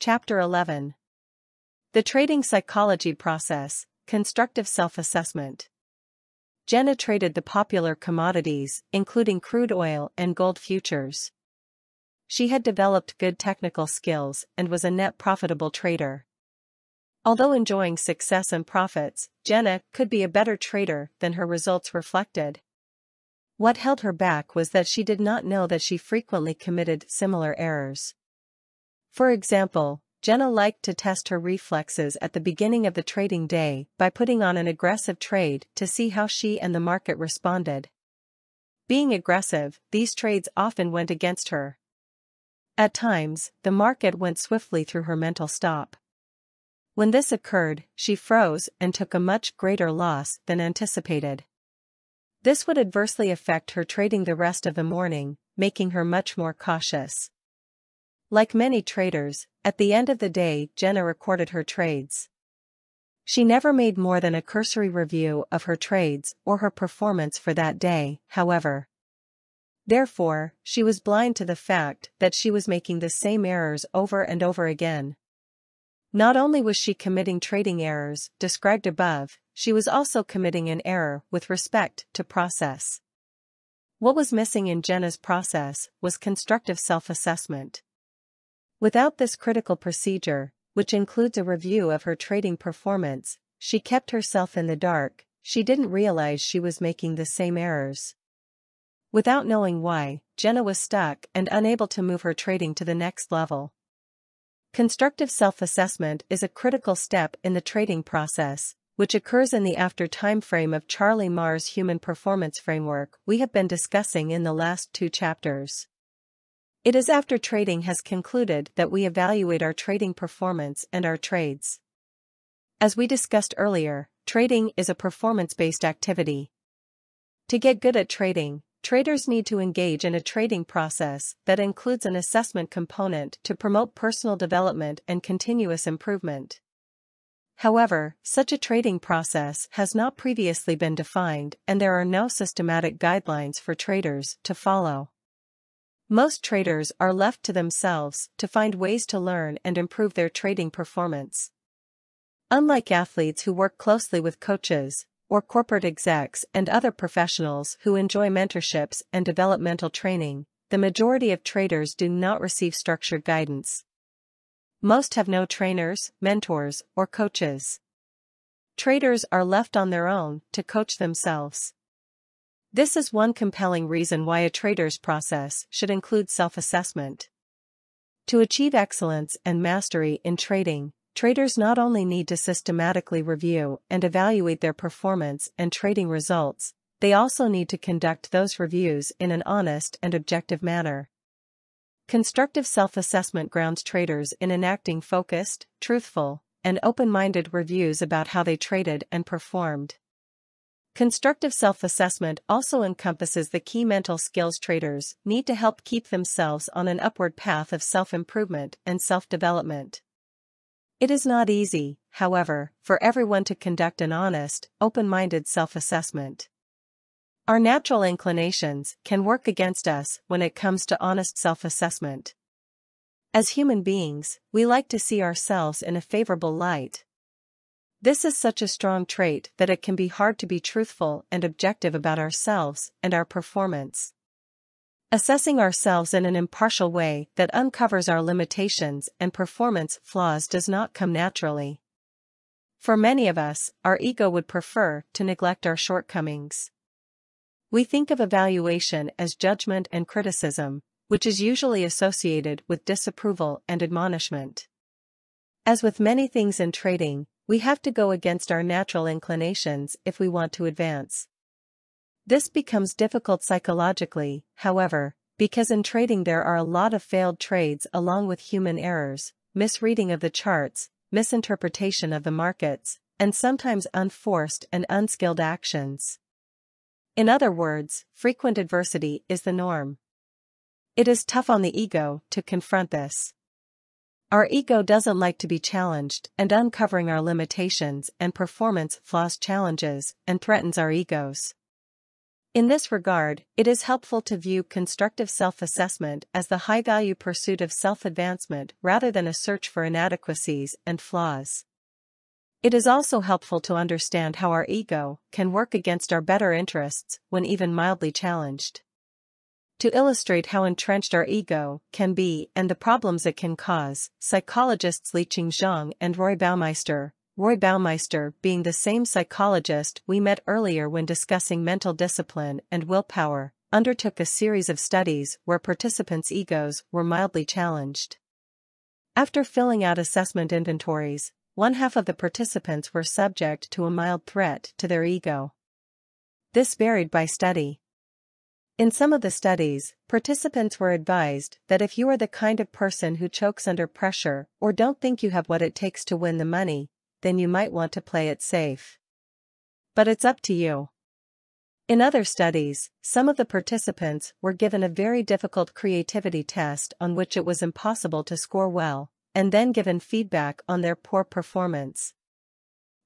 Chapter 11. The Trading Psychology Process, Constructive Self-Assessment. Jenna traded the popular commodities, including crude oil and gold futures. She had developed good technical skills and was a net profitable trader. Although enjoying success and profits, Jenna could be a better trader than her results reflected. What held her back was that she did not know that she frequently committed similar errors. For example, Jenna liked to test her reflexes at the beginning of the trading day by putting on an aggressive trade to see how she and the market responded. Being aggressive, these trades often went against her. At times, the market went swiftly through her mental stop. When this occurred, she froze and took a much greater loss than anticipated. This would adversely affect her trading the rest of the morning, making her much more cautious. Like many traders, at the end of the day, Jenna recorded her trades. She never made more than a cursory review of her trades or her performance for that day, however. Therefore, she was blind to the fact that she was making the same errors over and over again. Not only was she committing trading errors described above, she was also committing an error with respect to process. What was missing in Jenna's process was constructive self-assessment. Without this critical procedure, which includes a review of her trading performance, she kept herself in the dark. She didn't realize she was making the same errors. Without knowing why, Jenna was stuck and unable to move her trading to the next level. Constructive self-assessment is a critical step in the trading process, which occurs in the after time frame of Charlie Marr's human performance framework we have been discussing in the last 2 chapters. It is after trading has concluded that we evaluate our trading performance and our trades. As we discussed earlier, trading is a performance-based activity. To get good at trading, traders need to engage in a trading process that includes an assessment component to promote personal development and continuous improvement. However, such a trading process has not previously been defined, and there are no systematic guidelines for traders to follow. Most traders are left to themselves to find ways to learn and improve their trading performance. Unlike athletes who work closely with coaches, or corporate execs and other professionals who enjoy mentorships and developmental training, the majority of traders do not receive structured guidance. Most have no trainers, mentors, or coaches. Traders are left on their own to coach themselves. This is one compelling reason why a trader's process should include self-assessment. To achieve excellence and mastery in trading, traders not only need to systematically review and evaluate their performance and trading results, they also need to conduct those reviews in an honest and objective manner. Constructive self-assessment grounds traders in enacting focused, truthful, and open-minded reviews about how they traded and performed. Constructive self-assessment also encompasses the key mental skills traders need to help keep themselves on an upward path of self-improvement and self-development. It is not easy, however, for everyone to conduct an honest, open-minded self-assessment. Our natural inclinations can work against us when it comes to honest self-assessment. As human beings, we like to see ourselves in a favorable light. This is such a strong trait that it can be hard to be truthful and objective about ourselves and our performance. Assessing ourselves in an impartial way that uncovers our limitations and performance flaws does not come naturally. For many of us, our ego would prefer to neglect our shortcomings. We think of evaluation as judgment and criticism, which is usually associated with disapproval and admonishment. As with many things in trading, we have to go against our natural inclinations if we want to advance. This becomes difficult psychologically, however, because in trading there are a lot of failed trades along with human errors, misreading of the charts, misinterpretation of the markets, and sometimes unforced and unskilled actions. In other words, frequent adversity is the norm. It is tough on the ego to confront this. Our ego doesn't like to be challenged, and uncovering our limitations and performance flaws challenges and threatens our egos. In this regard, it is helpful to view constructive self-assessment as the high-value pursuit of self-advancement rather than a search for inadequacies and flaws. It is also helpful to understand how our ego can work against our better interests when even mildly challenged. To illustrate how entrenched our ego can be and the problems it can cause, psychologists Liqing Zhang and Roy Baumeister being the same psychologist we met earlier when discussing mental discipline and willpower, undertook a series of studies where participants' egos were mildly challenged. After filling out assessment inventories, one half of the participants were subject to a mild threat to their ego. This varied by study. In some of the studies, participants were advised that if you are the kind of person who chokes under pressure or don't think you have what it takes to win the money, then you might want to play it safe. But it's up to you. In other studies, some of the participants were given a very difficult creativity test on which it was impossible to score well, and then given feedback on their poor performance.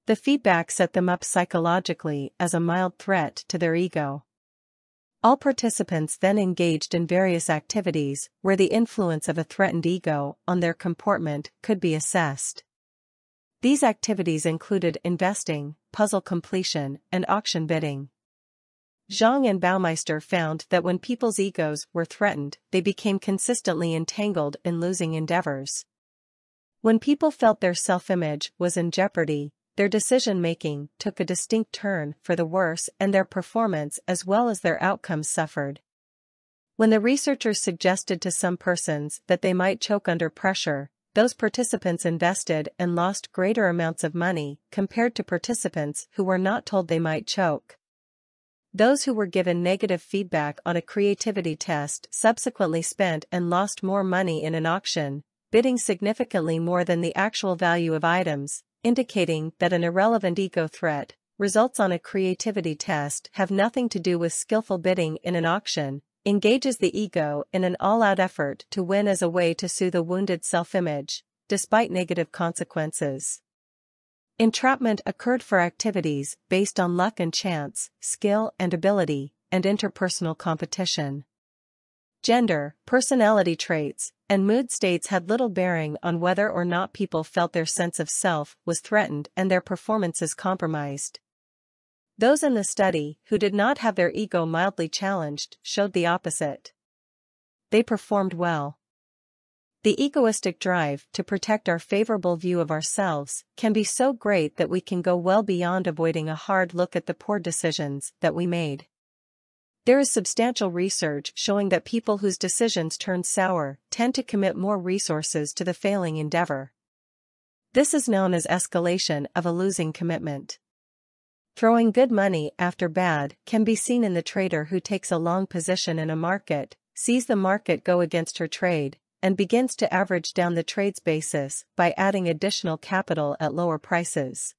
The feedback set them up psychologically as a mild threat to their ego. All participants then engaged in various activities where the influence of a threatened ego on their comportment could be assessed. These activities included investing, puzzle completion, and auction bidding. Zhang and Baumeister found that when people's egos were threatened, they became consistently entangled in losing endeavors. When people felt their self-image was in jeopardy, their decision-making took a distinct turn for the worse and their performance as well as their outcomes suffered. When the researchers suggested to some persons that they might choke under pressure, those participants invested and lost greater amounts of money compared to participants who were not told they might choke. Those who were given negative feedback on a creativity test subsequently spent and lost more money in an auction, bidding significantly more than the actual value of items, indicating that an irrelevant ego threat, results on a creativity test have nothing to do with skillful bidding in an auction, engages the ego in an all-out effort to win as a way to soothe a wounded self-image, despite negative consequences. Entrapment occurred for activities based on luck and chance, skill and ability, and interpersonal competition. Gender, personality traits, and mood states had little bearing on whether or not people felt their sense of self was threatened and their performances compromised. Those in the study who did not have their ego mildly challenged showed the opposite. They performed well. The egoistic drive to protect our favorable view of ourselves can be so great that we can go well beyond avoiding a hard look at the poor decisions that we made. There is substantial research showing that people whose decisions turn sour tend to commit more resources to the failing endeavor. This is known as escalation of a losing commitment. Throwing good money after bad can be seen in the trader who takes a long position in a market, sees the market go against her trade, and begins to average down the trade's basis by adding additional capital at lower prices.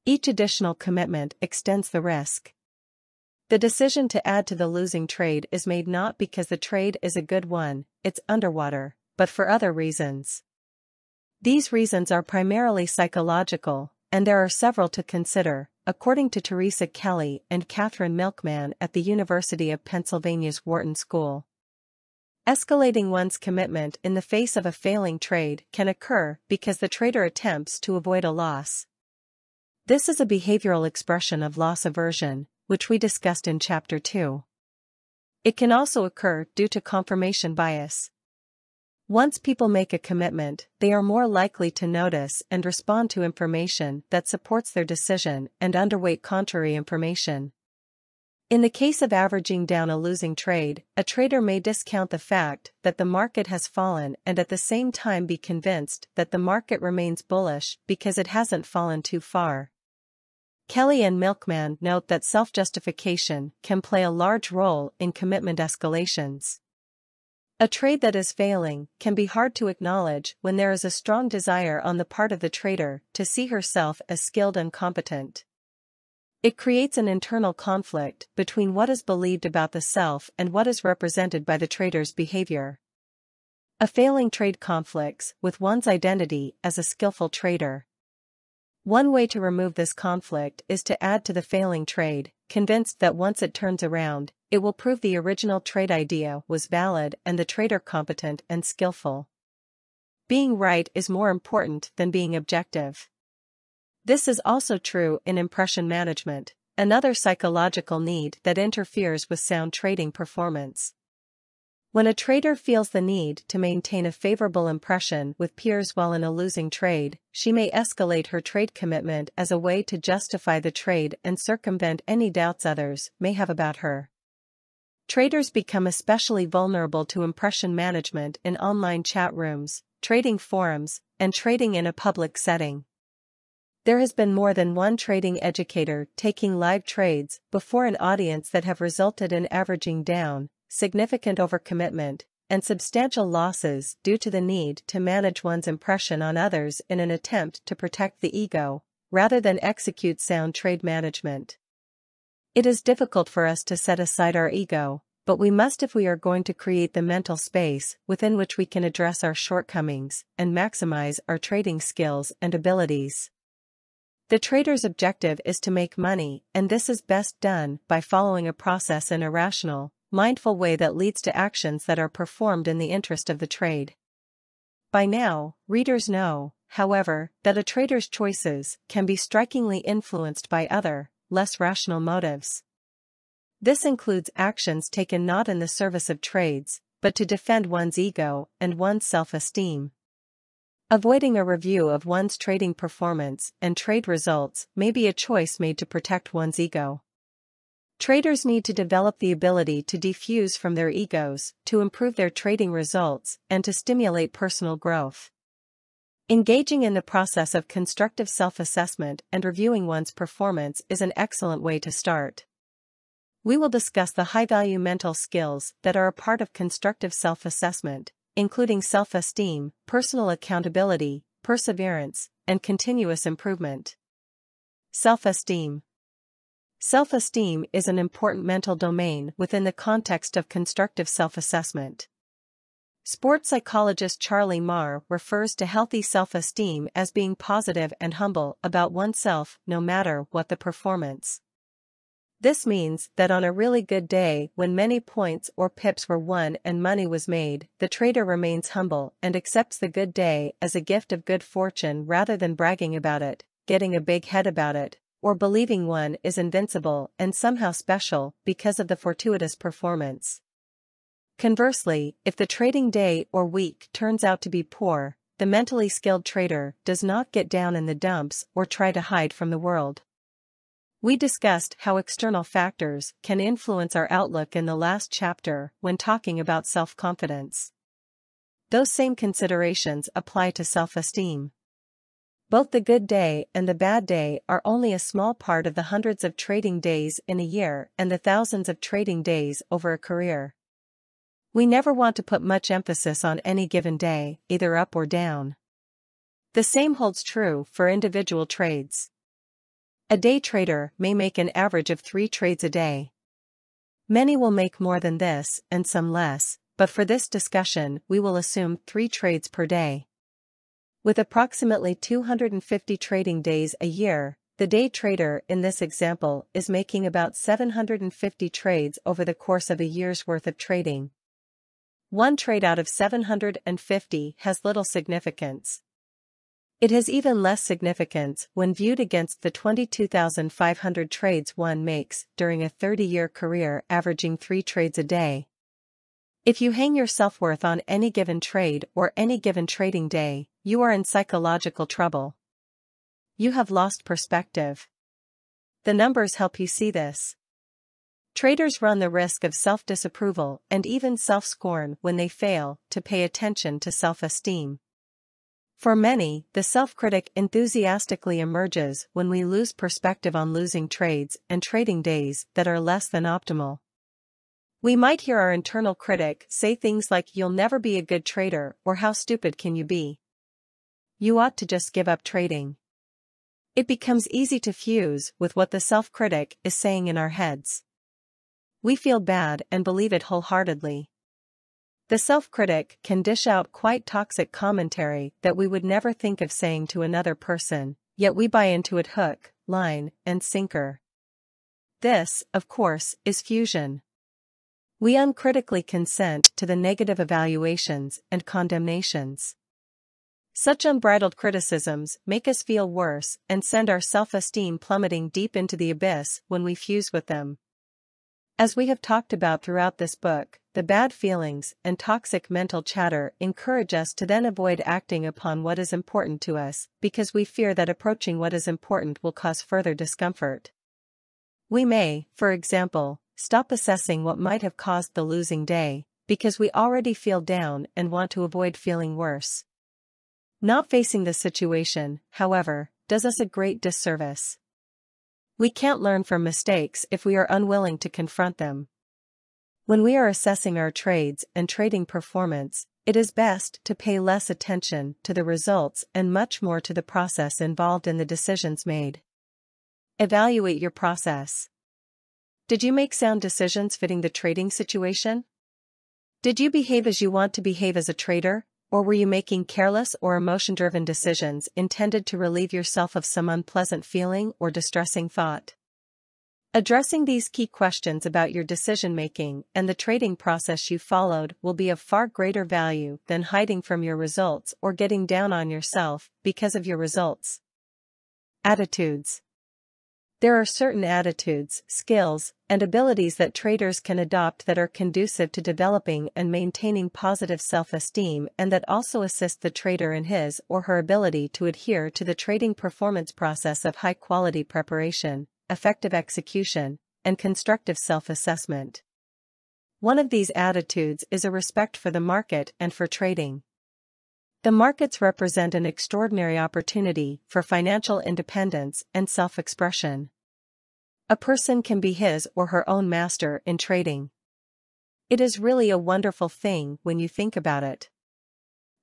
Each additional commitment extends the risk. The decision to add to the losing trade is made not because the trade is a good one, it's underwater, but for other reasons. These reasons are primarily psychological, and there are several to consider, according to Teresa Kelly and Catherine Milkman at the University of Pennsylvania's Wharton School. Escalating one's commitment in the face of a failing trade can occur because the trader attempts to avoid a loss. This is a behavioral expression of loss aversion, which we discussed in Chapter 2. It can also occur due to confirmation bias. Once people make a commitment, they are more likely to notice and respond to information that supports their decision and underweight contrary information. In the case of averaging down a losing trade, a trader may discount the fact that the market has fallen and at the same time be convinced that the market remains bullish because it hasn't fallen too far. Kelly and Milkman note that self-justification can play a large role in commitment escalations. A trade that is failing can be hard to acknowledge when there is a strong desire on the part of the trader to see herself as skilled and competent. It creates an internal conflict between what is believed about the self and what is represented by the trader's behavior. A failing trade conflicts with one's identity as a skillful trader. One way to remove this conflict is to add to the failing trade, convinced that once it turns around, it will prove the original trade idea was valid and the trader competent and skillful. Being right is more important than being objective. This is also true in impression management, another psychological need that interferes with sound trading performance. When a trader feels the need to maintain a favorable impression with peers while in a losing trade, she may escalate her trade commitment as a way to justify the trade and circumvent any doubts others may have about her. Traders become especially vulnerable to impression management in online chat rooms, trading forums, and trading in a public setting. There has been more than one trading educator taking live trades before an audience that have resulted in averaging down, significant overcommitment, and substantial losses due to the need to manage one's impression on others in an attempt to protect the ego, rather than execute sound trade management. It is difficult for us to set aside our ego, but we must if we are going to create the mental space within which we can address our shortcomings and maximize our trading skills and abilities. The trader's objective is to make money, and this is best done by following a process in a rational, mindful way that leads to actions that are performed in the interest of the trade. By now, readers know, however, that a trader's choices can be strikingly influenced by other, less rational motives. This includes actions taken not in the service of trades, but to defend one's ego and one's self-esteem. Avoiding a review of one's trading performance and trade results may be a choice made to protect one's ego. Traders need to develop the ability to defuse from their egos, to improve their trading results, and to stimulate personal growth. Engaging in the process of constructive self-assessment and reviewing one's performance is an excellent way to start. We will discuss the high-value mental skills that are a part of constructive self-assessment, including self-esteem, personal accountability, perseverance, and continuous improvement. Self-esteem. Self-esteem is an important mental domain within the context of constructive self-assessment. Sports psychologist Charlie Marr refers to healthy self-esteem as being positive and humble about oneself no matter what the performance. This means that on a really good day when many points or pips were won and money was made, the trader remains humble and accepts the good day as a gift of good fortune rather than bragging about it, getting a big head about it, or believing one is invincible and somehow special because of the fortuitous performance. Conversely, if the trading day or week turns out to be poor, the mentally skilled trader does not get down in the dumps or try to hide from the world. We discussed how external factors can influence our outlook in the last chapter when talking about self-confidence. Those same considerations apply to self-esteem. Both the good day and the bad day are only a small part of the hundreds of trading days in a year and the thousands of trading days over a career. We never want to put much emphasis on any given day, either up or down. The same holds true for individual trades. A day trader may make an average of 3 trades a day. Many will make more than this and some less, but for this discussion we will assume 3 trades per day. With approximately 250 trading days a year, the day trader in this example is making about 750 trades over the course of a year's worth of trading. One trade out of 750 has little significance. It has even less significance when viewed against the 22,500 trades one makes during a 30-year career averaging 3 trades a day. If you hang your self-worth on any given trade or any given trading day, you are in psychological trouble. You have lost perspective. The numbers help you see this. Traders run the risk of self-disapproval and even self-scorn when they fail to pay attention to self-esteem. For many, the self-critic enthusiastically emerges when we lose perspective on losing trades and trading days that are less than optimal. We might hear our internal critic say things like "You'll never be a good trader" or "How stupid can you be? You ought to just give up trading." It becomes easy to fuse with what the self-critic is saying in our heads. We feel bad and believe it wholeheartedly. The self-critic can dish out quite toxic commentary that we would never think of saying to another person, yet we buy into it hook, line, and sinker. This, of course, is fusion. We uncritically consent to the negative evaluations and condemnations. Such unbridled criticisms make us feel worse and send our self-esteem plummeting deep into the abyss when we fuse with them. As we have talked about throughout this book, the bad feelings and toxic mental chatter encourage us to then avoid acting upon what is important to us because we fear that approaching what is important will cause further discomfort. We may, for example, stop assessing what might have caused the losing day because we already feel down and want to avoid feeling worse. Not facing the situation, however, does us a great disservice. We can't learn from mistakes if we are unwilling to confront them. When we are assessing our trades and trading performance, it is best to pay less attention to the results and much more to the process involved in the decisions made. Evaluate your process. Did you make sound decisions fitting the trading situation? Did you behave as you want to behave as a trader, or were you making careless or emotion-driven decisions intended to relieve yourself of some unpleasant feeling or distressing thought? Addressing these key questions about your decision-making and the trading process you followed will be of far greater value than hiding from your results or getting down on yourself because of your results. Attitudes. There are certain attitudes, skills, and abilities that traders can adopt that are conducive to developing and maintaining positive self-esteem and that also assist the trader in his or her ability to adhere to the trading performance process of high-quality preparation, effective execution, and constructive self-assessment. One of these attitudes is a respect for the market and for trading. The markets represent an extraordinary opportunity for financial independence and self-expression. A person can be his or her own master in trading. It is really a wonderful thing when you think about it.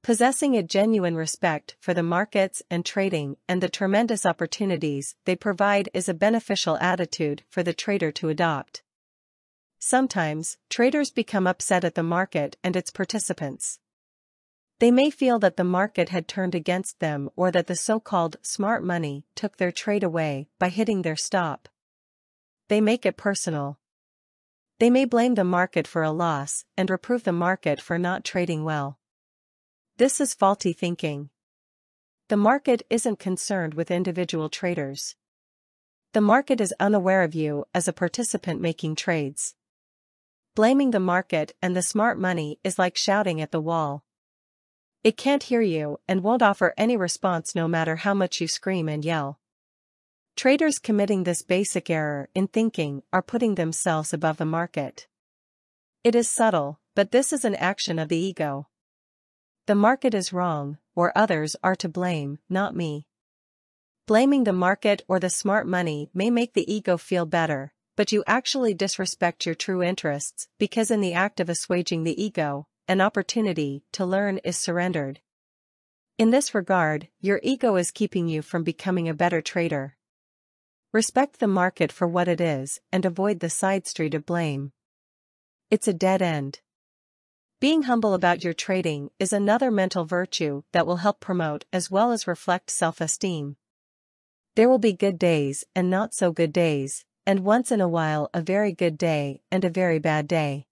Possessing a genuine respect for the markets and trading and the tremendous opportunities they provide is a beneficial attitude for the trader to adopt. Sometimes, traders become upset at the market and its participants. They may feel that the market had turned against them or that the so-called smart money took their trade away by hitting their stop. They make it personal. They may blame the market for a loss and reprove the market for not trading well. This is faulty thinking. The market isn't concerned with individual traders. The market is unaware of you as a participant making trades. Blaming the market and the smart money is like shouting at the wall. It can't hear you and won't offer any response no matter how much you scream and yell. Traders committing this basic error in thinking are putting themselves above the market. It is subtle, but this is an action of the ego. The market is wrong, or others are to blame, not me. Blaming the market or the smart money may make the ego feel better, but you actually disrespect your true interests because in the act of assuaging the ego, an opportunity to learn is surrendered. In this regard, your ego is keeping you from becoming a better trader. Respect the market for what it is and avoid the side street of blame. It's a dead end. Being humble about your trading is another mental virtue that will help promote as well as reflect self-esteem. There will be good days and not so good days, and once in a while a very good day and a very bad day.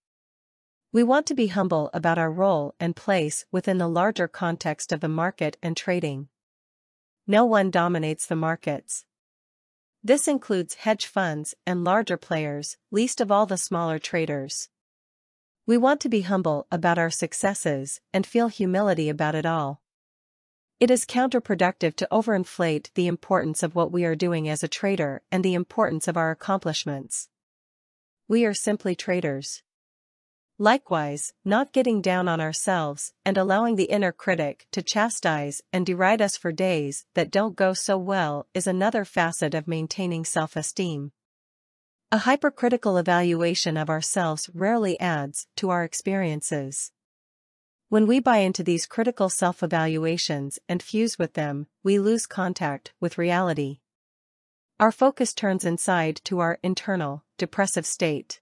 We want to be humble about our role and place within the larger context of the market and trading. No one dominates the markets. This includes hedge funds and larger players, least of all the smaller traders. We want to be humble about our successes and feel humility about it all. It is counterproductive to overinflate the importance of what we are doing as a trader and the importance of our accomplishments. We are simply traders. Likewise, not getting down on ourselves and allowing the inner critic to chastise and deride us for days that don't go so well is another facet of maintaining self-esteem. A hypercritical evaluation of ourselves rarely adds to our experiences. When we buy into these critical self-evaluations and fuse with them, we lose contact with reality. Our focus turns inside to our internal, depressive state.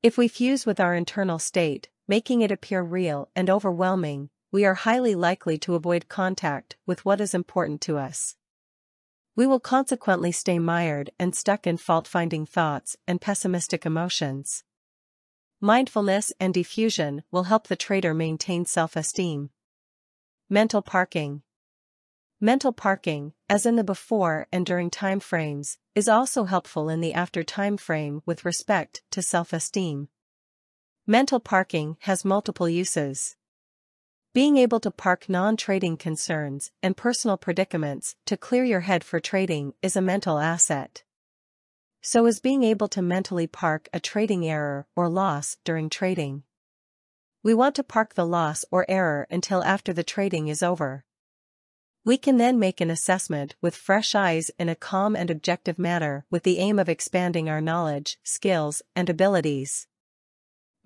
If we fuse with our internal state, making it appear real and overwhelming, we are highly likely to avoid contact with what is important to us. We will consequently stay mired and stuck in fault-finding thoughts and pessimistic emotions. Mindfulness and diffusion will help the trader maintain self-esteem. Mental parking. Mental parking, as in the before and during time frames, is also helpful in the after time frame with respect to self-esteem. Mental parking has multiple uses. Being able to park non-trading concerns and personal predicaments to clear your head for trading is a mental asset. So is being able to mentally park a trading error or loss during trading. We want to park the loss or error until after the trading is over. We can then make an assessment with fresh eyes in a calm and objective manner with the aim of expanding our knowledge, skills, and abilities.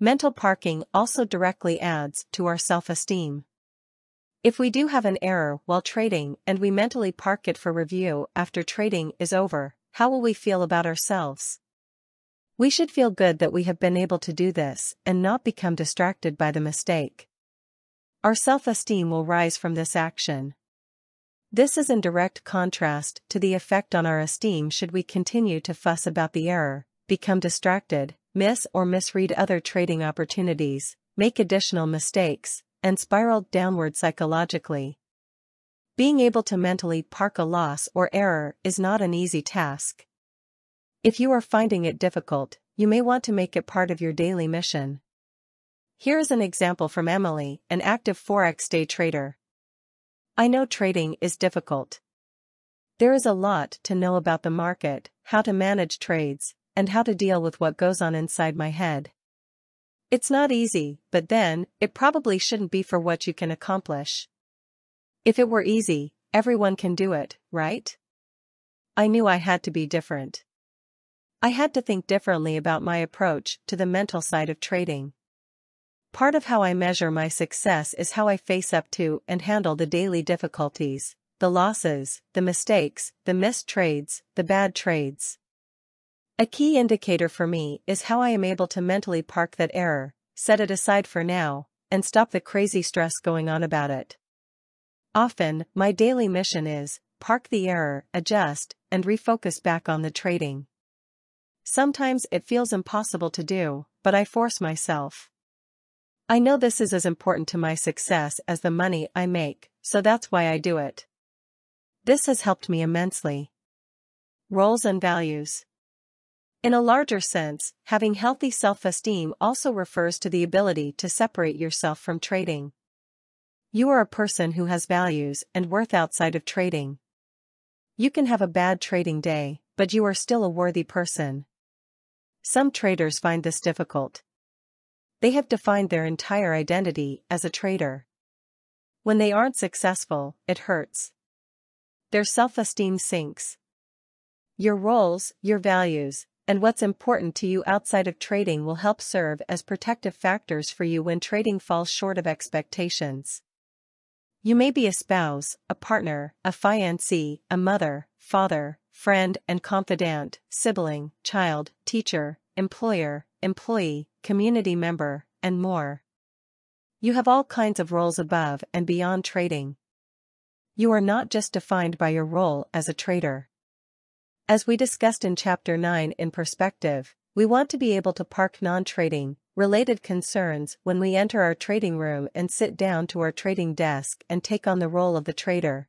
Mental parking also directly adds to our self-esteem. If we do have an error while trading and we mentally park it for review after trading is over, how will we feel about ourselves? We should feel good that we have been able to do this and not become distracted by the mistake. Our self-esteem will rise from this action. This is in direct contrast to the effect on our esteem should we continue to fuss about the error, become distracted, miss or misread other trading opportunities, make additional mistakes, and spiral downward psychologically. Being able to mentally park a loss or error is not an easy task. If you are finding it difficult, you may want to make it part of your daily mission. Here is an example from Emily, an active Forex day trader. I know trading is difficult. There is a lot to know about the market, how to manage trades, and how to deal with what goes on inside my head. It's not easy, but then, it probably shouldn't be for what you can accomplish. If it were easy, everyone can do it, right? I knew I had to be different. I had to think differently about my approach to the mental side of trading. Part of how I measure my success is how I face up to and handle the daily difficulties, the losses, the mistakes, the missed trades, the bad trades. A key indicator for me is how I am able to mentally park that error, set it aside for now, and stop the crazy stress going on about it. Often, my daily mission is, park the error, adjust, and refocus back on the trading. Sometimes it feels impossible to do, but I force myself. I know this is as important to my success as the money I make, so that's why I do it. This has helped me immensely. Roles and values. In a larger sense, having healthy self-esteem also refers to the ability to separate yourself from trading. You are a person who has values and worth outside of trading. You can have a bad trading day, but you are still a worthy person. Some traders find this difficult. They have defined their entire identity as a trader. When they aren't successful, it hurts. Their self-esteem sinks. Your roles, your values, and what's important to you outside of trading will help serve as protective factors for you when trading falls short of expectations. You may be a spouse, a partner, a fiancé, a mother, father, friend and confidant, sibling, child, teacher, employer, employee, community member, and more. You have all kinds of roles above and beyond trading. You are not just defined by your role as a trader. As we discussed in Chapter 9 in Perspective, we want to be able to park non-trading, related concerns when we enter our trading room and sit down to our trading desk and take on the role of the trader.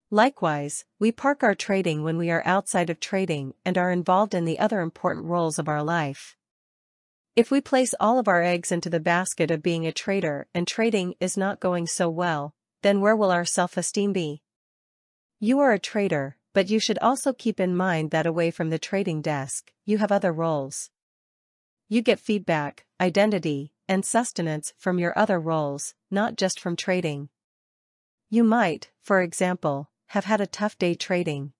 Likewise, we park our trading when we are outside of trading and are involved in the other important roles of our life. If we place all of our eggs into the basket of being a trader and trading is not going so well, then where will our self-esteem be? You are a trader, but you should also keep in mind that away from the trading desk, you have other roles. You get feedback, identity, and sustenance from your other roles, not just from trading. You might, for example, have had a tough day trading.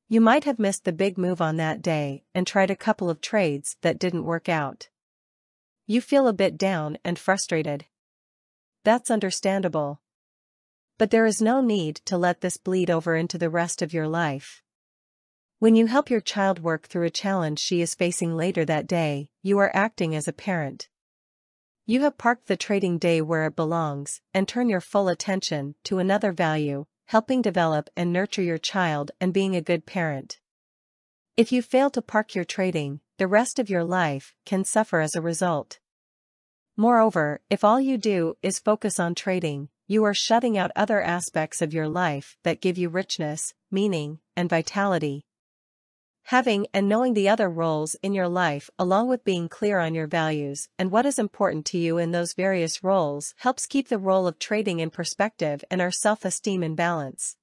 You might have missed the big move on that day and tried a couple of trades that didn't work out. You feel a bit down and frustrated. That's understandable. But there is no need to let this bleed over into the rest of your life. When you help your child work through a challenge she is facing later that day, you are acting as a parent. You have parked the trading day where it belongs and turn your full attention to another value, helping develop and nurture your child and being a good parent. If you fail to park your trading, the rest of your life can suffer as a result. Moreover, if all you do is focus on trading, you are shutting out other aspects of your life that give you richness, meaning, and vitality. Having and knowing the other roles in your life along with being clear on your values and what is important to you in those various roles helps keep the role of trading in perspective and our self-esteem in balance.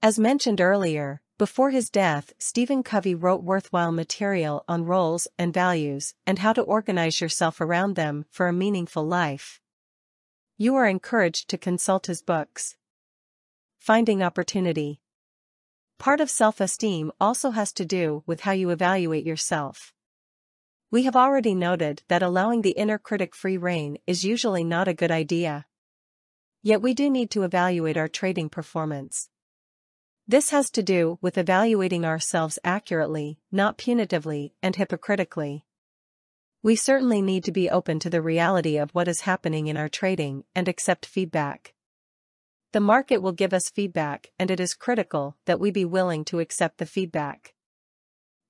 As mentioned earlier, before his death, Stephen Covey wrote worthwhile material on roles and values and how to organize yourself around them for a meaningful life. You are encouraged to consult his books. Finding opportunity. Part of self-esteem also has to do with how you evaluate yourself. We have already noted that allowing the inner critic free rein is usually not a good idea. Yet we do need to evaluate our trading performance. This has to do with evaluating ourselves accurately, not punitively and hypocritically. We certainly need to be open to the reality of what is happening in our trading and accept feedback. The market will give us feedback, and it is critical that we be willing to accept the feedback.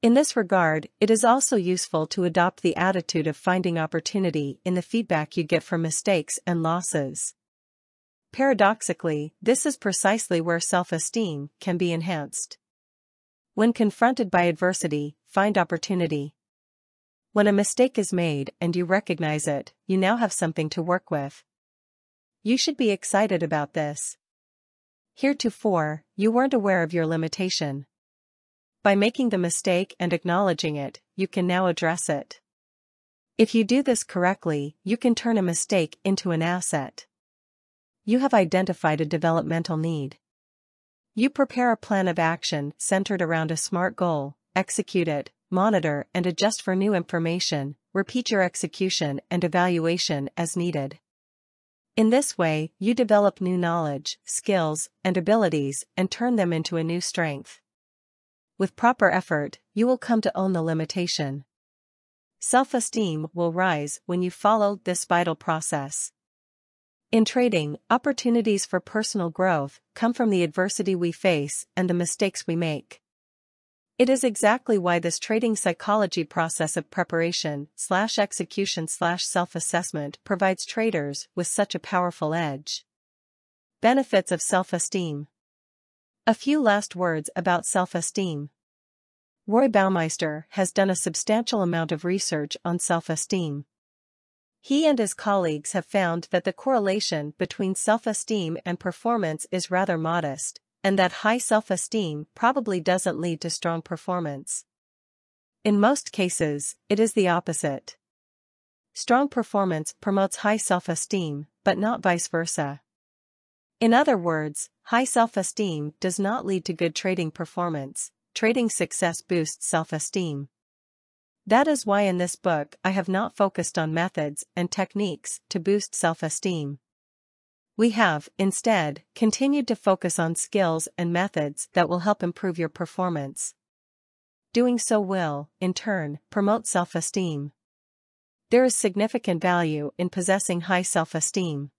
In this regard, it is also useful to adopt the attitude of finding opportunity in the feedback you get from mistakes and losses. Paradoxically, this is precisely where self-esteem can be enhanced. When confronted by adversity, find opportunity. When a mistake is made and you recognize it, you now have something to work with. You should be excited about this. Heretofore, you weren't aware of your limitation. By making the mistake and acknowledging it, you can now address it. If you do this correctly, you can turn a mistake into an asset. You have identified a developmental need. You prepare a plan of action centered around a SMART goal, execute it, monitor and adjust for new information, repeat your execution and evaluation as needed. In this way, you develop new knowledge, skills, and abilities and turn them into a new strength. With proper effort, you will come to own the limitation. Self-esteem will rise when you follow this vital process. In trading, opportunities for personal growth come from the adversity we face and the mistakes we make. It is exactly why this trading psychology process of preparation/execution/self-assessment provides traders with such a powerful edge. Benefits of self-esteem. A few last words about self-esteem. Roy Baumeister has done a substantial amount of research on self-esteem. He and his colleagues have found that the correlation between self-esteem and performance is rather modest, and that high self-esteem probably doesn't lead to strong performance. In most cases, it is the opposite. Strong performance promotes high self-esteem, but not vice versa. In other words, high self-esteem does not lead to good trading performance. Trading success boosts self-esteem. That is why in this book I have not focused on methods and techniques to boost self-esteem. We have, instead, continued to focus on skills and methods that will help improve your performance. Doing so will, in turn, promote self-esteem. There is significant value in possessing high self-esteem.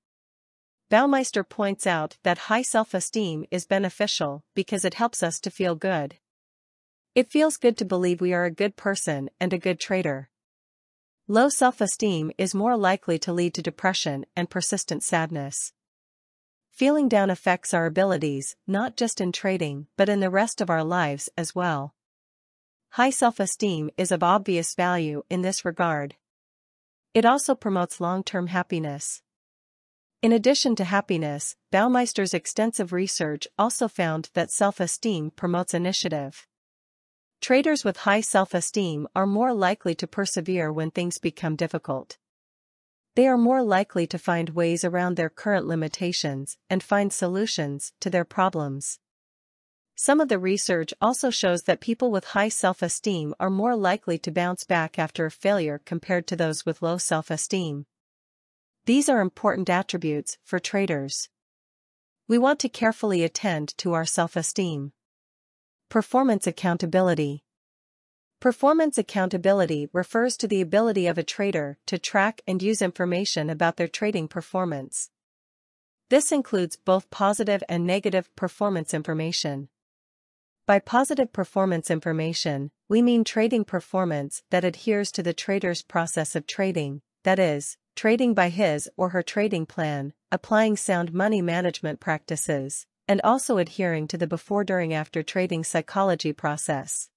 Baumeister points out that high self-esteem is beneficial because it helps us to feel good. It feels good to believe we are a good person and a good trader. Low self-esteem is more likely to lead to depression and persistent sadness. Feeling down affects our abilities, not just in trading, but in the rest of our lives as well. High self-esteem is of obvious value in this regard. It also promotes long-term happiness. In addition to happiness, Baumeister's extensive research also found that self-esteem promotes initiative. Traders with high self-esteem are more likely to persevere when things become difficult. They are more likely to find ways around their current limitations and find solutions to their problems. Some of the research also shows that people with high self-esteem are more likely to bounce back after a failure compared to those with low self-esteem. These are important attributes for traders. We want to carefully attend to our self-esteem. Performance accountability. Performance accountability refers to the ability of a trader to track and use information about their trading performance. This includes both positive and negative performance information. By positive performance information, we mean trading performance that adheres to the trader's process of trading, that is, trading by his or her trading plan, applying sound money management practices, and also adhering to the before-during-after trading psychology process.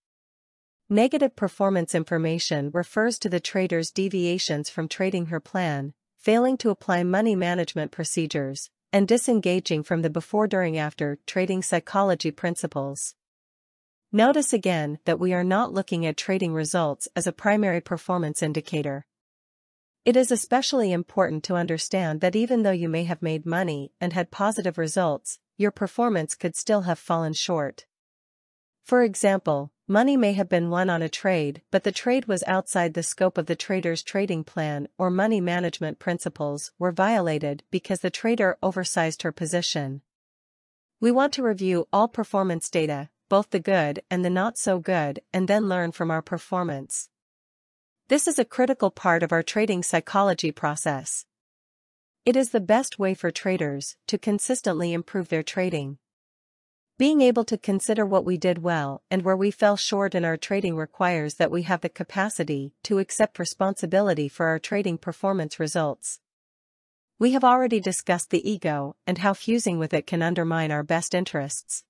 Negative performance information refers to the trader's deviations from trading her plan, failing to apply money management procedures, and disengaging from the before-during-after trading psychology principles. Notice again that we are not looking at trading results as a primary performance indicator. It is especially important to understand that even though you may have made money and had positive results, your performance could still have fallen short. For example, money may have been won on a trade, but the trade was outside the scope of the trader's trading plan, or money management principles were violated because the trader oversized her position. We want to review all performance data, both the good and the not so good, and then learn from our performance. This is a critical part of our trading psychology process. It is the best way for traders to consistently improve their trading. Being able to consider what we did well and where we fell short in our trading requires that we have the capacity to accept responsibility for our trading performance results. We have already discussed the ego and how fusing with it can undermine our best interests.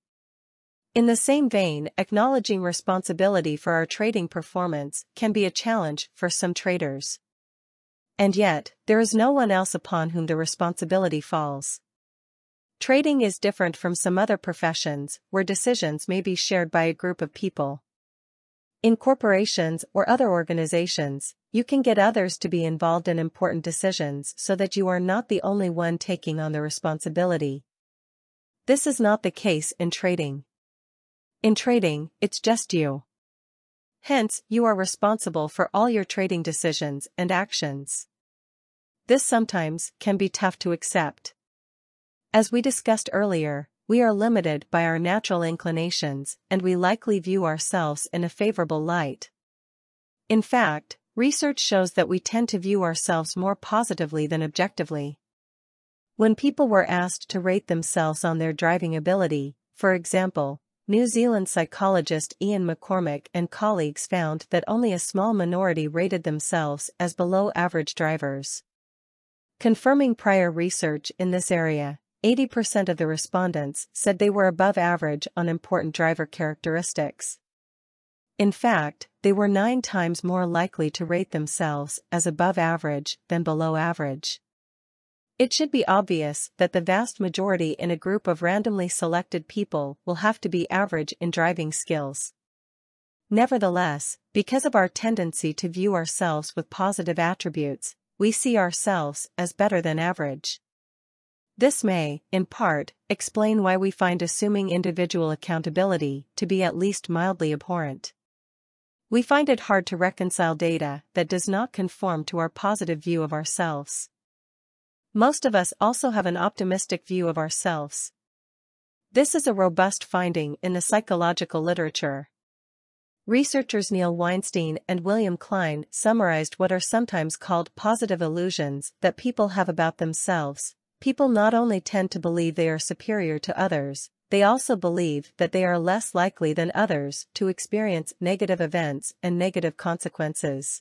In the same vein, acknowledging responsibility for our trading performance can be a challenge for some traders. And yet, there is no one else upon whom the responsibility falls. Trading is different from some other professions, where decisions may be shared by a group of people. In corporations or other organizations, you can get others to be involved in important decisions so that you are not the only one taking on the responsibility. This is not the case in trading. In trading, it's just you. Hence, you are responsible for all your trading decisions and actions. This sometimes can be tough to accept. As we discussed earlier, we are limited by our natural inclinations, and we likely view ourselves in a favorable light. In fact, research shows that we tend to view ourselves more positively than objectively. When people were asked to rate themselves on their driving ability, for example, New Zealand psychologist Ian McCormick and colleagues found that only a small minority rated themselves as below-average drivers. Confirming prior research in this area, 80% of the respondents said they were above average on important driver characteristics. In fact, they were 9 times more likely to rate themselves as above average than below average. It should be obvious that the vast majority in a group of randomly selected people will have to be average in driving skills. Nevertheless, because of our tendency to view ourselves with positive attributes, we see ourselves as better than average. This may, in part, explain why we find assuming individual accountability to be at least mildly abhorrent. We find it hard to reconcile data that does not conform to our positive view of ourselves. Most of us also have an optimistic view of ourselves. This is a robust finding in the psychological literature. Researchers Neil Weinstein and William Klein summarized what are sometimes called positive illusions that people have about themselves. People not only tend to believe they are superior to others, they also believe that they are less likely than others to experience negative events and negative consequences.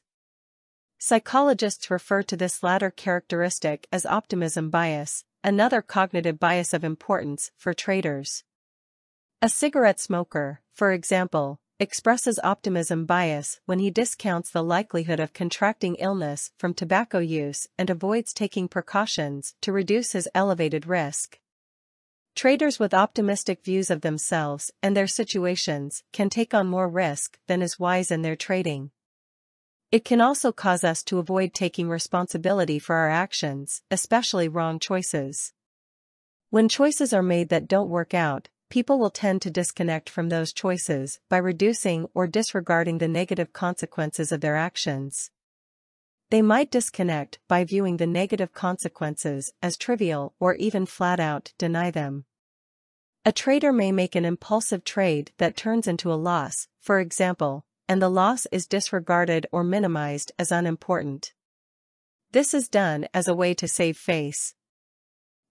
Psychologists refer to this latter characteristic as optimism bias, another cognitive bias of importance for traders. A cigarette smoker, for example, expresses optimism bias when he discounts the likelihood of contracting illness from tobacco use and avoids taking precautions to reduce his elevated risk. Traders with optimistic views of themselves and their situations can take on more risk than is wise in their trading. It can also cause us to avoid taking responsibility for our actions, especially wrong choices. When choices are made that don't work out, people will tend to disconnect from those choices by reducing or disregarding the negative consequences of their actions. They might disconnect by viewing the negative consequences as trivial or even flat out deny them. A trader may make an impulsive trade that turns into a loss, for example, and the loss is disregarded or minimized as unimportant. This is done as a way to save face.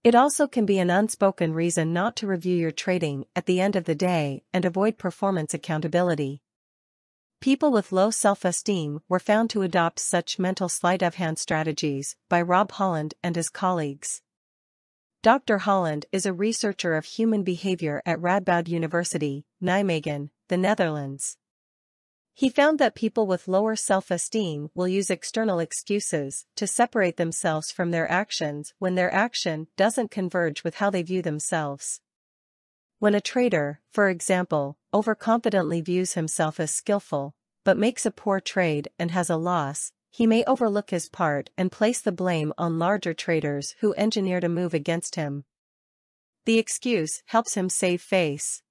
It also can be an unspoken reason not to review your trading at the end of the day and avoid performance accountability. People with low self-esteem were found to adopt such mental sleight of hand strategies by Rob Holland and his colleagues. Dr. Holland is a researcher of human behavior at Radboud University, Nijmegen, the Netherlands. He found that people with lower self-esteem will use external excuses to separate themselves from their actions when their action doesn't converge with how they view themselves. When a trader, for example, overconfidently views himself as skillful, but makes a poor trade and has a loss, he may overlook his part and place the blame on larger traders who engineered a move against him. The excuse helps him save face.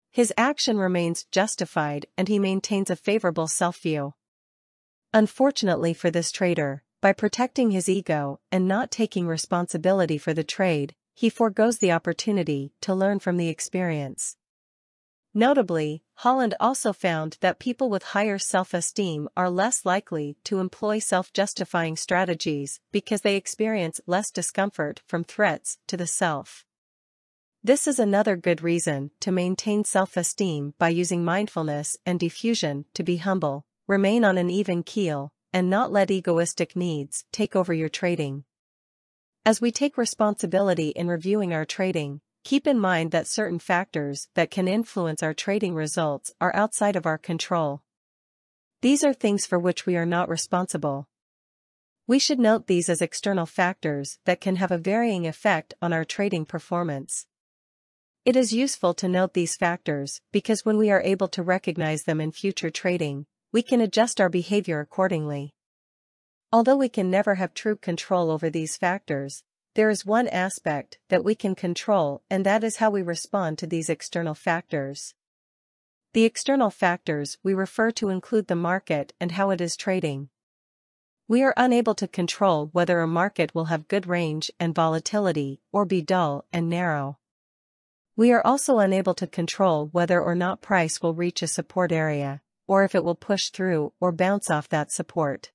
His action remains justified and he maintains a favorable self-view. Unfortunately for this trader, by protecting his ego and not taking responsibility for the trade, he forgoes the opportunity to learn from the experience. Notably, Holland also found that people with higher self-esteem are less likely to employ self-justifying strategies because they experience less discomfort from threats to the self. This is another good reason to maintain self-esteem by using mindfulness and diffusion to be humble, remain on an even keel, and not let egoistic needs take over your trading. As we take responsibility in reviewing our trading, keep in mind that certain factors that can influence our trading results are outside of our control. These are things for which we are not responsible. We should note these as external factors that can have a varying effect on our trading performance. It is useful to note these factors because when we are able to recognize them in future trading, we can adjust our behavior accordingly. Although we can never have true control over these factors, there is one aspect that we can control, and that is how we respond to these external factors. The external factors we refer to include the market and how it is trading. We are unable to control whether a market will have good range and volatility or be dull and narrow. We are also unable to control whether or not price will reach a support area, or if it will push through or bounce off that support.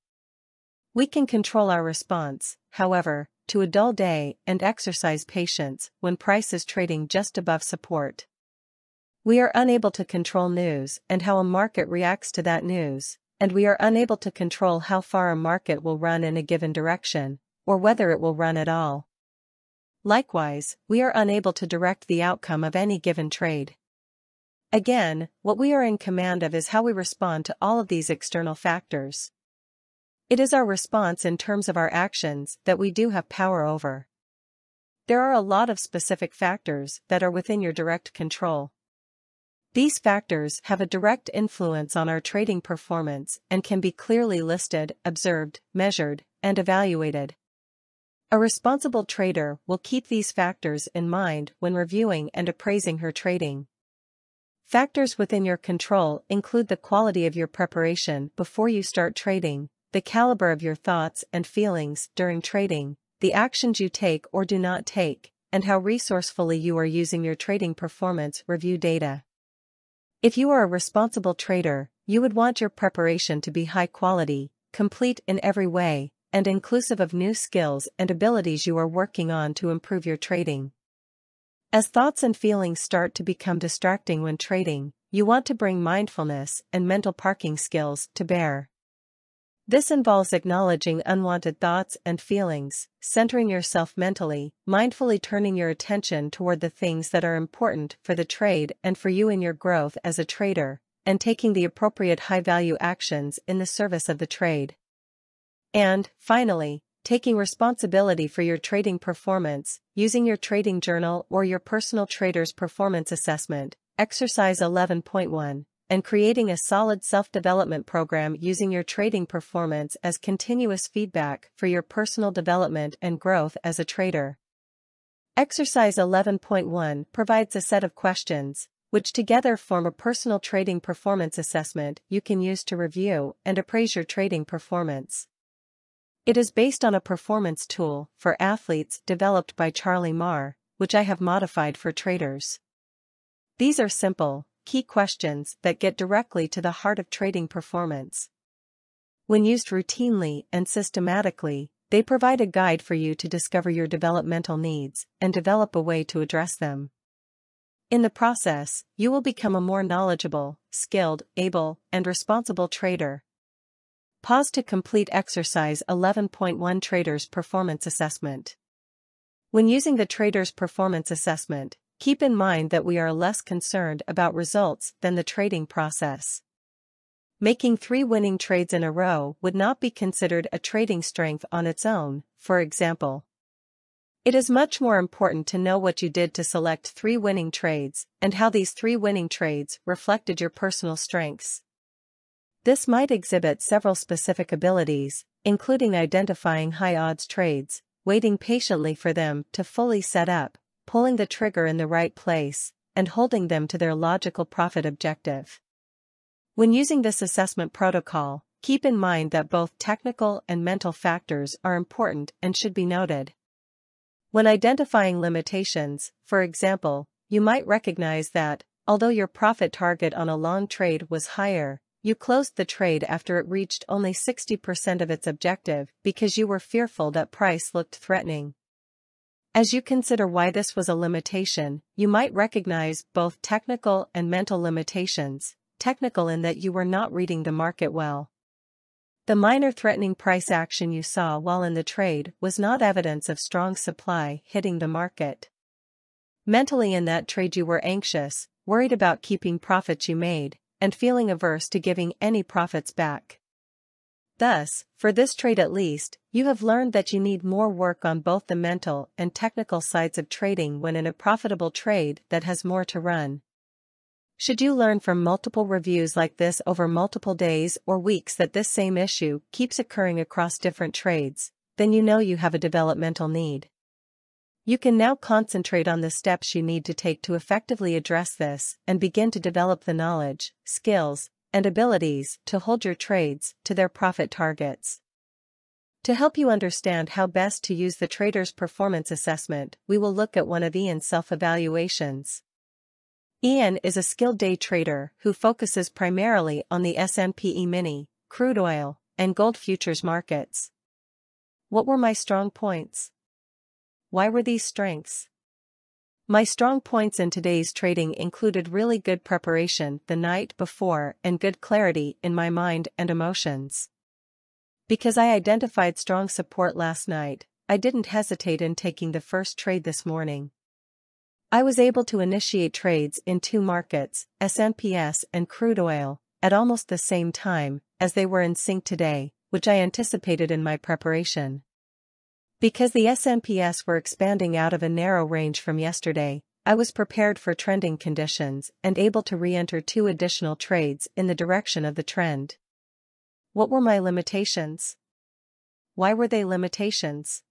We can control our response, however, to a dull day and exercise patience when price is trading just above support. We are unable to control news and how a market reacts to that news, and we are unable to control how far a market will run in a given direction, or whether it will run at all. Likewise, we are unable to direct the outcome of any given trade. Again, what we are in command of is how we respond to all of these external factors. It is our response in terms of our actions that we do have power over. There are a lot of specific factors that are within your direct control. These factors have a direct influence on our trading performance and can be clearly listed, observed, measured, and evaluated. A responsible trader will keep these factors in mind when reviewing and appraising her trading. Factors within your control include the quality of your preparation before you start trading, the caliber of your thoughts and feelings during trading, the actions you take or do not take, and how resourcefully you are using your trading performance review data. If you are a responsible trader, you would want your preparation to be high quality, complete in every way, and inclusive of new skills and abilities you are working on to improve your trading. As thoughts and feelings start to become distracting when trading, you want to bring mindfulness and mental parking skills to bear. This involves acknowledging unwanted thoughts and feelings, centering yourself mentally, mindfully turning your attention toward the things that are important for the trade and for you in your growth as a trader, and taking the appropriate high-value actions in the service of the trade. And, finally, taking responsibility for your trading performance, using your trading journal or your personal trader's performance assessment, exercise 11.1. and creating a solid self-development program using your trading performance as continuous feedback for your personal development and growth as a trader. Exercise 11.1 provides a set of questions, which together form a personal trading performance assessment you can use to review and appraise your trading performance. It is based on a performance tool for athletes developed by Charlie Marr, which I have modified for traders. These are simple, key questions that get directly to the heart of trading performance. When used routinely and systematically, They provide a guide for you to discover your developmental needs and develop a way to address them. In the process, you will become a more knowledgeable, skilled, able, and responsible trader. Pause to complete exercise 11.1 Trader's Performance Assessment. When using the Trader's Performance Assessment, keep in mind that we are less concerned about results than the trading process. Making 3 winning trades in a row would not be considered a trading strength on its own, for example. It is much more important to know what you did to select 3 winning trades, and how these 3 winning trades reflected your personal strengths. This might exhibit several specific abilities, including identifying high-odds trades, waiting patiently for them to fully set up, pulling the trigger in the right place, and holding them to their logical profit objective. When using this assessment protocol, keep in mind that both technical and mental factors are important and should be noted. When identifying limitations, for example, you might recognize that, although your profit target on a long trade was higher, you closed the trade after it reached only 60% of its objective because you were fearful that price looked threatening. As you consider why this was a limitation, you might recognize both technical and mental limitations. Technical in that you were not reading the market well. The minor threatening price action you saw while in the trade was not evidence of strong supply hitting the market. Mentally in that trade you were anxious, worried about keeping profits you made, and feeling averse to giving any profits back. Thus, for this trade at least, you have learned that you need more work on both the mental and technical sides of trading when in a profitable trade that has more to run. Should you learn from multiple reviews like this over multiple days or weeks that this same issue keeps occurring across different trades, then you know you have a developmental need. You can now concentrate on the steps you need to take to effectively address this and begin to develop the knowledge, skills, and abilities to hold your trades to their profit targets. To help you understand how best to use the Trader's Performance Assessment, we will look at one of Ian's self-evaluations. Ian is a skilled day trader who focuses primarily on the S&P E-mini, crude oil, and gold futures markets. What were my strong points? Why were these strengths? My strong points in today's trading included really good preparation the night before and good clarity in my mind and emotions. Because I identified strong support last night, I didn't hesitate in taking the first trade this morning. I was able to initiate trades in 2 markets, S&PS and crude oil, at almost the same time, as they were in sync today, which I anticipated in my preparation. Because the S&PS were expanding out of a narrow range from yesterday, I was prepared for trending conditions and able to re-enter 2 additional trades in the direction of the trend. What were my limitations? Why were they limitations?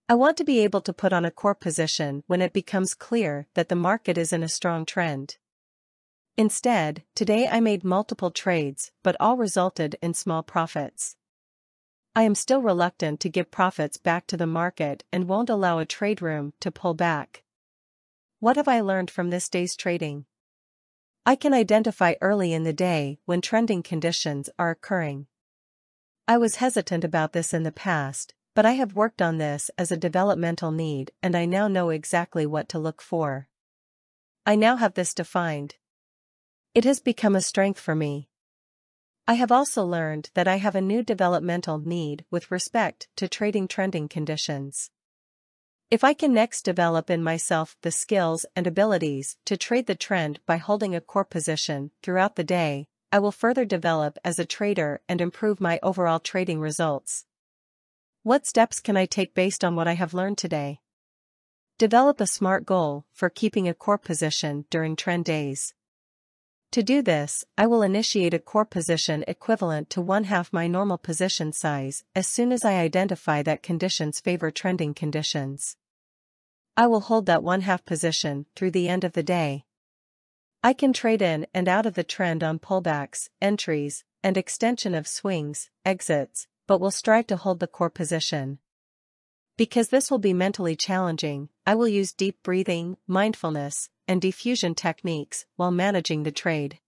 I want to be able to put on a core position when it becomes clear that the market is in a strong trend. Instead, today I made multiple trades, but all resulted in small profits. I am still reluctant to give profits back to the market and won't allow a trade room to pull back. What have I learned from this day's trading? I can identify early in the day when trending conditions are occurring. I was hesitant about this in the past, but I have worked on this as a developmental need and I now know exactly what to look for. I now have this defined. It has become a strength for me. I have also learned that I have a new developmental need with respect to trading trending conditions. If I can next develop in myself the skills and abilities to trade the trend by holding a core position throughout the day, I will further develop as a trader and improve my overall trading results. What steps can I take based on what I have learned today? Develop a SMART goal for keeping a core position during trend days. To do this, I will initiate a core position equivalent to 1/2 my normal position size as soon as I identify that conditions favor trending conditions. I will hold that 1/2 position through the end of the day. I can trade in and out of the trend on pullbacks, entries, and extension of swings, exits, but will strive to hold the core position. Because this will be mentally challenging, I will use deep breathing, mindfulness, and diffusion techniques while managing the trade.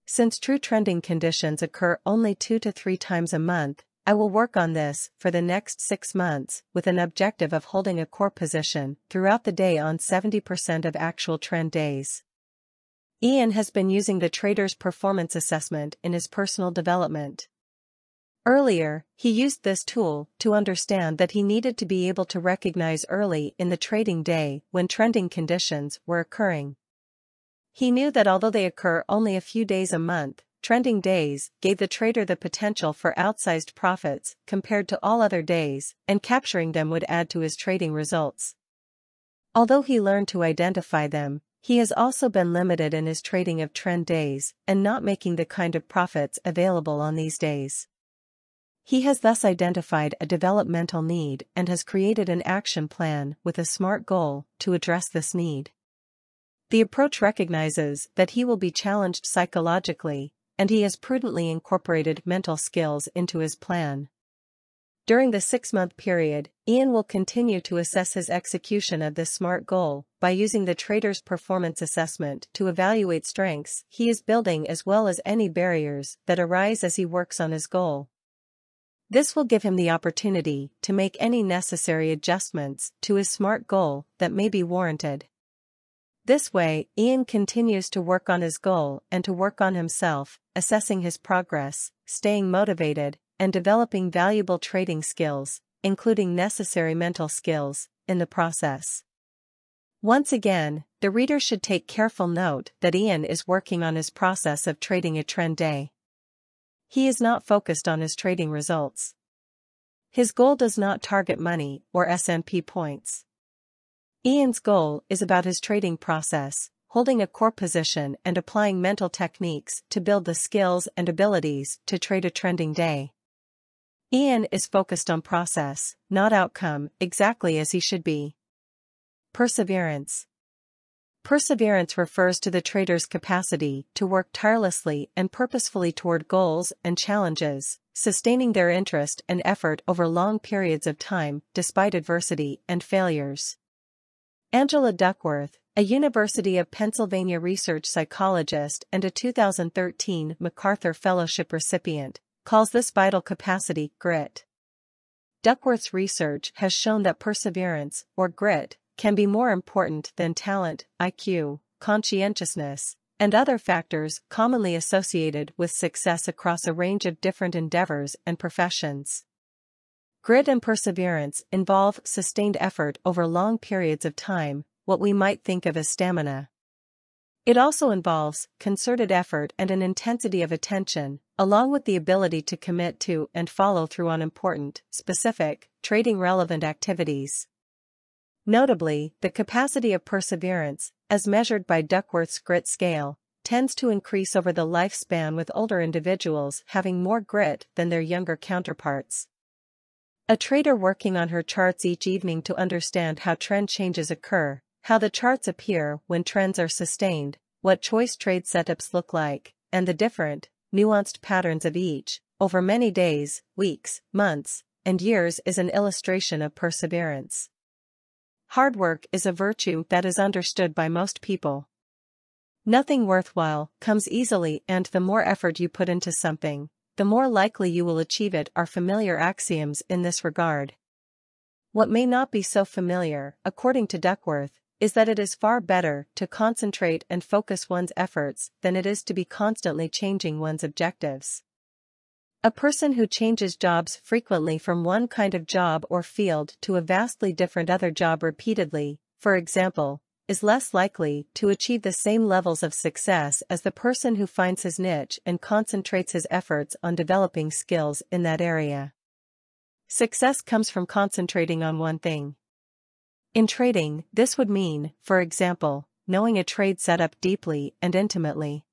Since true trending conditions occur only 2 to 3 times a month, I will work on this for the next 6 months with an objective of holding a core position throughout the day on 70% of actual trend days. Ian has been using the trader's performance assessment in his personal development. Earlier, he used this tool to understand that he needed to be able to recognize early in the trading day when trending conditions were occurring. He knew that although they occur only a few days a month, trending days gave the trader the potential for outsized profits compared to all other days, and capturing them would add to his trading results. Although he learned to identify them, he has also been limited in his trading of trend days and not making the kind of profits available on these days. He has thus identified a developmental need and has created an action plan with a SMART goal to address this need. The approach recognizes that he will be challenged psychologically, and he has prudently incorporated mental skills into his plan. During the 6-month period, Ian will continue to assess his execution of this SMART goal by using the trader's performance assessment to evaluate strengths he is building as well as any barriers that arise as he works on his goal. This will give him the opportunity to make any necessary adjustments to his SMART goal that may be warranted. This way, Ian continues to work on his goal and to work on himself, assessing his progress, staying motivated, and developing valuable trading skills, including necessary mental skills, in the process. Once again, the reader should take careful note that Ian is working on his process of trading a trend day. He is not focused on his trading results. His goal does not target money or S&P points. Ian's goal is about his trading process, holding a core position and applying mental techniques to build the skills and abilities to trade a trending day. Ian is focused on process, not outcome, exactly as he should be. Perseverance. Perseverance refers to the trader's capacity to work tirelessly and purposefully toward goals and challenges, sustaining their interest and effort over long periods of time despite adversity and failures. Angela Duckworth, a University of Pennsylvania research psychologist and a 2013 MacArthur Fellowship recipient, calls this vital capacity grit. Duckworth's research has shown that perseverance, or grit, can be more important than talent, IQ, conscientiousness, and other factors commonly associated with success across a range of different endeavors and professions. Grit and perseverance involve sustained effort over long periods of time, what we might think of as stamina. It also involves concerted effort and an intensity of attention, along with the ability to commit to and follow through on important, specific, trading-relevant activities. Notably, the capacity of perseverance, as measured by Duckworth's grit scale, tends to increase over the lifespan, with older individuals having more grit than their younger counterparts. A trader working on her charts each evening to understand how trend changes occur, how the charts appear when trends are sustained, what choice trade setups look like, and the different, nuanced patterns of each, over many days, weeks, months, and years is an illustration of perseverance. Hard work is a virtue that is understood by most people. Nothing worthwhile comes easily, and the more effort you put into something, the more likely you will achieve it are familiar axioms in this regard. What may not be so familiar, according to Duckworth, is that it is far better to concentrate and focus one's efforts than it is to be constantly changing one's objectives. A person who changes jobs frequently from one kind of job or field to a vastly different other job repeatedly, for example, is less likely to achieve the same levels of success as the person who finds his niche and concentrates his efforts on developing skills in that area. Success comes from concentrating on one thing. In trading, this would mean, for example, knowing a trade setup deeply and intimately.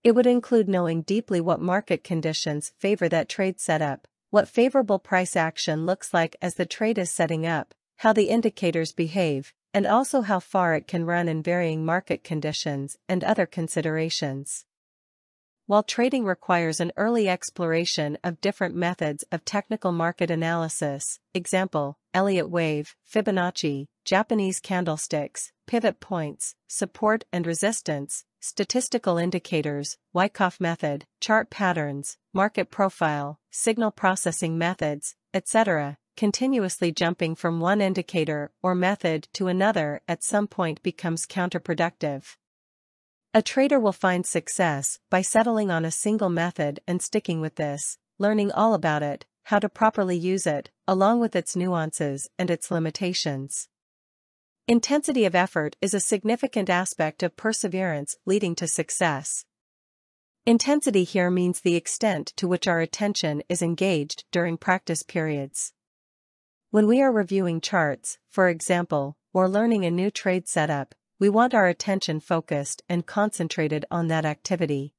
It would include knowing deeply what market conditions favor that trade setup, what favorable price action looks like as the trade is setting up, how the indicators behave, and also how far it can run in varying market conditions and other considerations. While trading requires an early exploration of different methods of technical market analysis, example, Elliott wave, Fibonacci, Japanese candlesticks, pivot points, support and resistance, statistical indicators, Wyckoff method, chart patterns, market profile, signal processing methods, etc., continuously jumping from one indicator or method to another at some point becomes counterproductive. A trader will find success by settling on a single method and sticking with this, learning all about it, how to properly use it, along with its nuances and its limitations. Intensity of effort is a significant aspect of perseverance leading to success. Intensity here means the extent to which our attention is engaged during practice periods. When we are reviewing charts, for example, or learning a new trade setup, we want our attention focused and concentrated on that activity.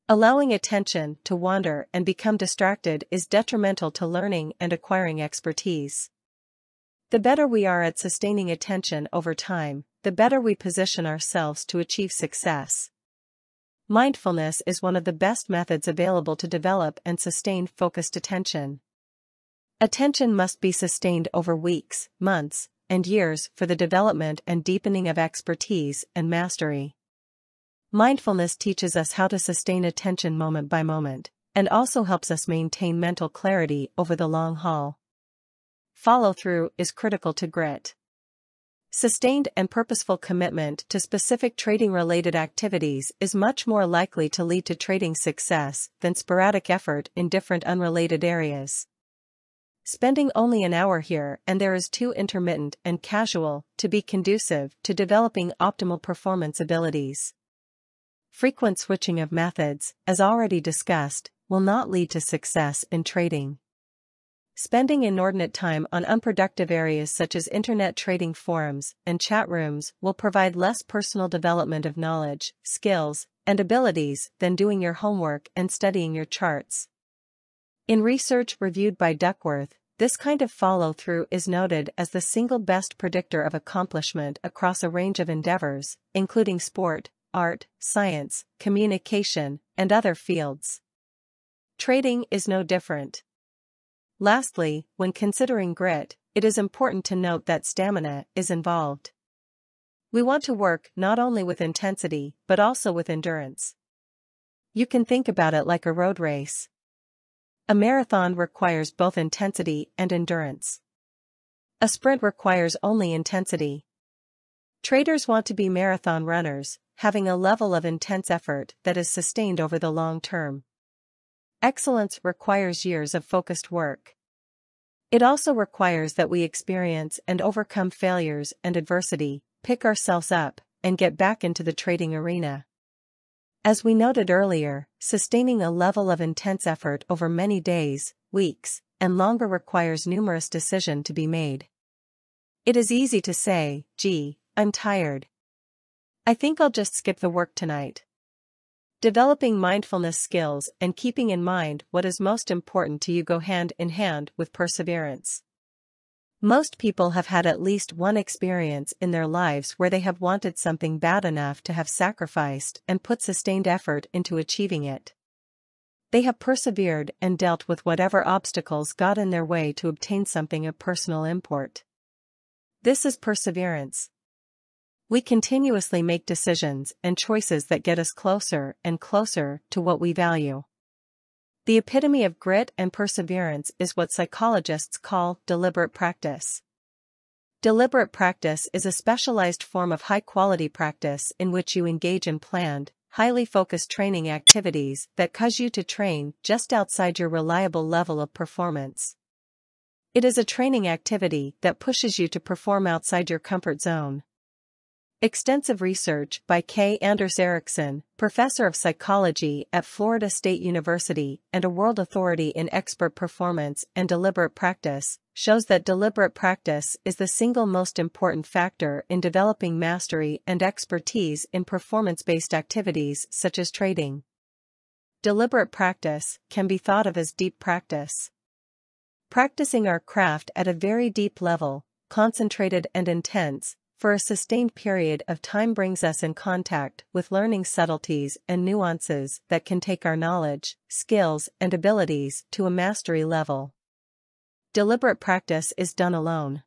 Allowing attention to wander and become distracted is detrimental to learning and acquiring expertise. The better we are at sustaining attention over time, the better we position ourselves to achieve success. Mindfulness is one of the best methods available to develop and sustain focused attention. Attention must be sustained over weeks, months, and years for the development and deepening of expertise and mastery. Mindfulness teaches us how to sustain attention moment by moment, and also helps us maintain mental clarity over the long haul. Follow-through is critical to grit. Sustained and purposeful commitment to specific trading-related activities is much more likely to lead to trading success than sporadic effort in different unrelated areas. Spending only an hour here and there is too intermittent and casual to be conducive to developing optimal performance abilities. Frequent switching of methods, as already discussed, will not lead to success in trading. Spending inordinate time on unproductive areas such as internet trading forums and chat rooms will provide less personal development of knowledge, skills, and abilities than doing your homework and studying your charts. In research reviewed by Duckworth, this kind of follow-through is noted as the single best predictor of accomplishment across a range of endeavors, including sport, art, science, communication, and other fields. Trading is no different. Lastly, when considering grit, it is important to note that stamina is involved. We want to work not only with intensity but also with endurance. You can think about it like a road race. A marathon requires both intensity and endurance. A sprint requires only intensity. Traders want to be marathon runners, having a level of intense effort that is sustained over the long term. Excellence requires years of focused work. It also requires that we experience and overcome failures and adversity, pick ourselves up, and get back into the trading arena. As we noted earlier, sustaining a level of intense effort over many days, weeks, and longer requires numerous decisions to be made. It is easy to say, "Gee, I'm tired. I think I'll just skip the work tonight." Developing mindfulness skills and keeping in mind what is most important to you go hand in hand with perseverance. Most people have had at least one experience in their lives where they have wanted something bad enough to have sacrificed and put sustained effort into achieving it. They have persevered and dealt with whatever obstacles got in their way to obtain something of personal import. This is perseverance. We continuously make decisions and choices that get us closer and closer to what we value. The epitome of grit and perseverance is what psychologists call deliberate practice. Deliberate practice is a specialized form of high-quality practice in which you engage in planned, highly focused training activities that cause you to train just outside your reliable level of performance. It is a training activity that pushes you to perform outside your comfort zone. Extensive research by K. Anders Ericsson, professor of psychology at Florida State University and a world authority in expert performance and deliberate practice, shows that deliberate practice is the single most important factor in developing mastery and expertise in performance-based activities such as trading. Deliberate practice can be thought of as deep practice. Practicing our craft at a very deep level, concentrated and intense, for a sustained period of time brings us in contact with learning subtleties and nuances that can take our knowledge, skills, and abilities to a mastery level. Deliberate practice is done alone.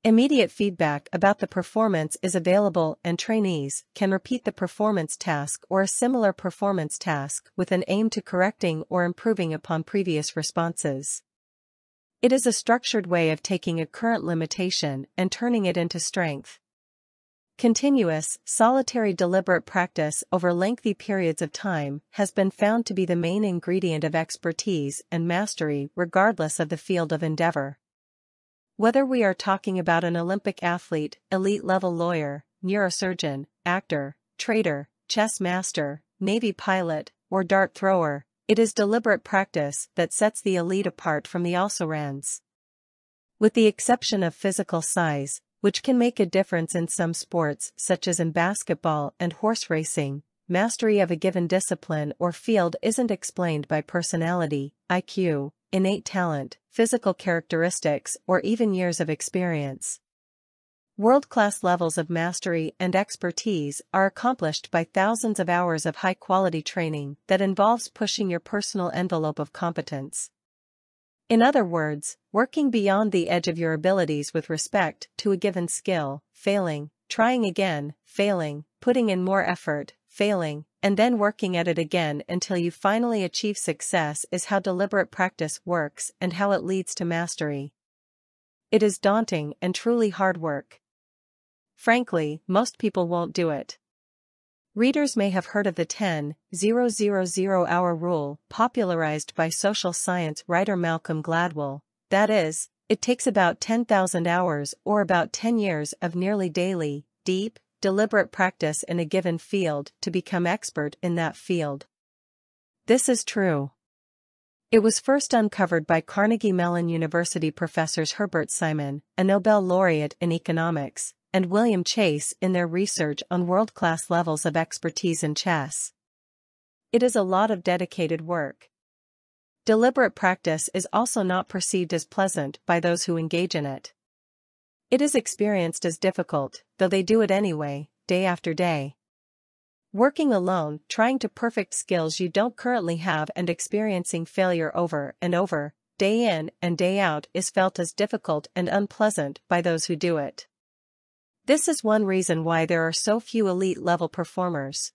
Immediate feedback about the performance is available, and trainees can repeat the performance task or a similar performance task with an aim to correcting or improving upon previous responses. It is a structured way of taking a current limitation and turning it into strength. Continuous, solitary deliberate practice over lengthy periods of time has been found to be the main ingredient of expertise and mastery regardless of the field of endeavor. Whether we are talking about an Olympic athlete, elite-level lawyer, neurosurgeon, actor, trader, chess master, Navy pilot, or dart thrower, it is deliberate practice that sets the elite apart from the also-rans. With the exception of physical size, which can make a difference in some sports such as in basketball and horse racing, mastery of a given discipline or field isn't explained by personality, IQ, innate talent, physical characteristics, or even years of experience. World-class levels of mastery and expertise are accomplished by thousands of hours of high-quality training that involves pushing your personal envelope of competence. In other words, working beyond the edge of your abilities with respect to a given skill, failing, trying again, failing, putting in more effort, failing, and then working at it again until you finally achieve success is how deliberate practice works and how it leads to mastery. It is daunting and truly hard work. Frankly, most people won't do it. Readers may have heard of the 10,000-hour rule, popularized by social science writer Malcolm Gladwell. That is, it takes about 10,000 hours or about 10 years of nearly daily, deep, deliberate practice in a given field to become expert in that field. This is true. It was first uncovered by Carnegie Mellon University professors Herbert Simon, a Nobel laureate in economics, and William Chase in their research on world-class levels of expertise in chess. It is a lot of dedicated work. Deliberate practice is also not perceived as pleasant by those who engage in it. It is experienced as difficult, though they do it anyway, day after day. Working alone, trying to perfect skills you don't currently have and experiencing failure over and over, day in and day out is felt as difficult and unpleasant by those who do it. This is one reason why there are so few elite-level performers.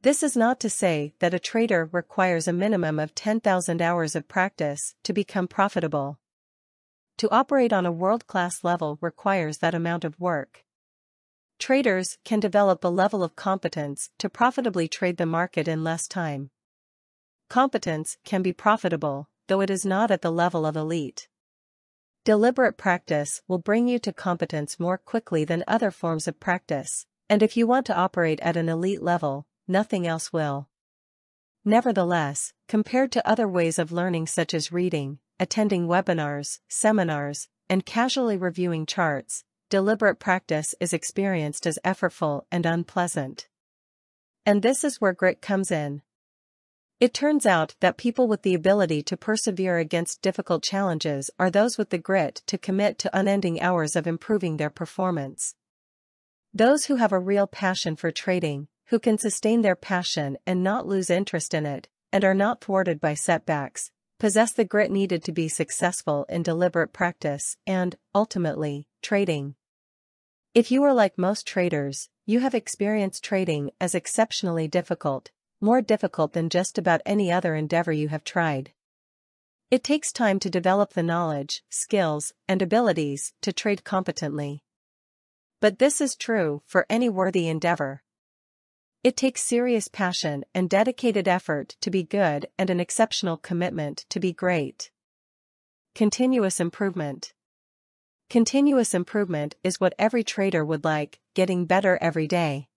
This is not to say that a trader requires a minimum of 10,000 hours of practice to become profitable. To operate on a world-class level requires that amount of work. Traders can develop a level of competence to profitably trade the market in less time. Competence can be profitable, though it is not at the level of elite. Deliberate practice will bring you to competence more quickly than other forms of practice, and if you want to operate at an elite level, nothing else will. Nevertheless, compared to other ways of learning such as reading, attending webinars, seminars, and casually reviewing charts, deliberate practice is experienced as effortful and unpleasant. And this is where grit comes in. It turns out that people with the ability to persevere against difficult challenges are those with the grit to commit to unending hours of improving their performance. Those who have a real passion for trading, who can sustain their passion and not lose interest in it, and are not thwarted by setbacks, possess the grit needed to be successful in deliberate practice and, ultimately, trading. If you are like most traders, you have experienced trading as exceptionally difficult, more difficult than just about any other endeavor you have tried. It takes time to develop the knowledge, skills, and abilities to trade competently. But this is true for any worthy endeavor. It takes serious passion and dedicated effort to be good and an exceptional commitment to be great. Continuous improvement. Continuous improvement is what every trader would like, getting better every day.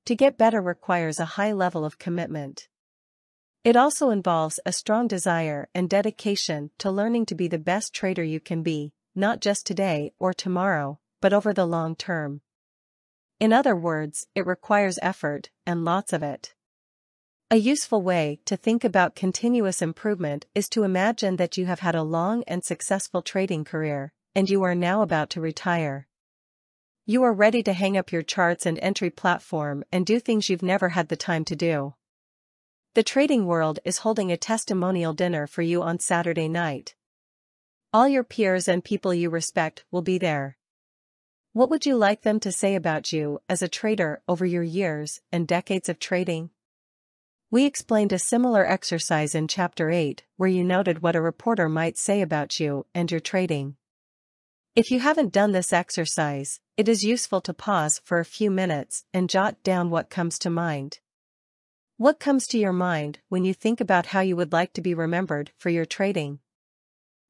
To get better requires a high level of commitment. It also involves a strong desire and dedication to learning to be the best trader you can be, not just today or tomorrow, but over the long term. In other words, it requires effort, and lots of it. A useful way to think about continuous improvement is to imagine that you have had a long and successful trading career, and you are now about to retire. You are ready to hang up your charts and entry platform and do things you've never had the time to do. The trading world is holding a testimonial dinner for you on Saturday night. All your peers and people you respect will be there. What would you like them to say about you as a trader over your years and decades of trading? We explained a similar exercise in Chapter 8, where you noted what a reporter might say about you and your trading. If you haven't done this exercise, it is useful to pause for a few minutes and jot down what comes to mind. What comes to your mind when you think about how you would like to be remembered for your trading?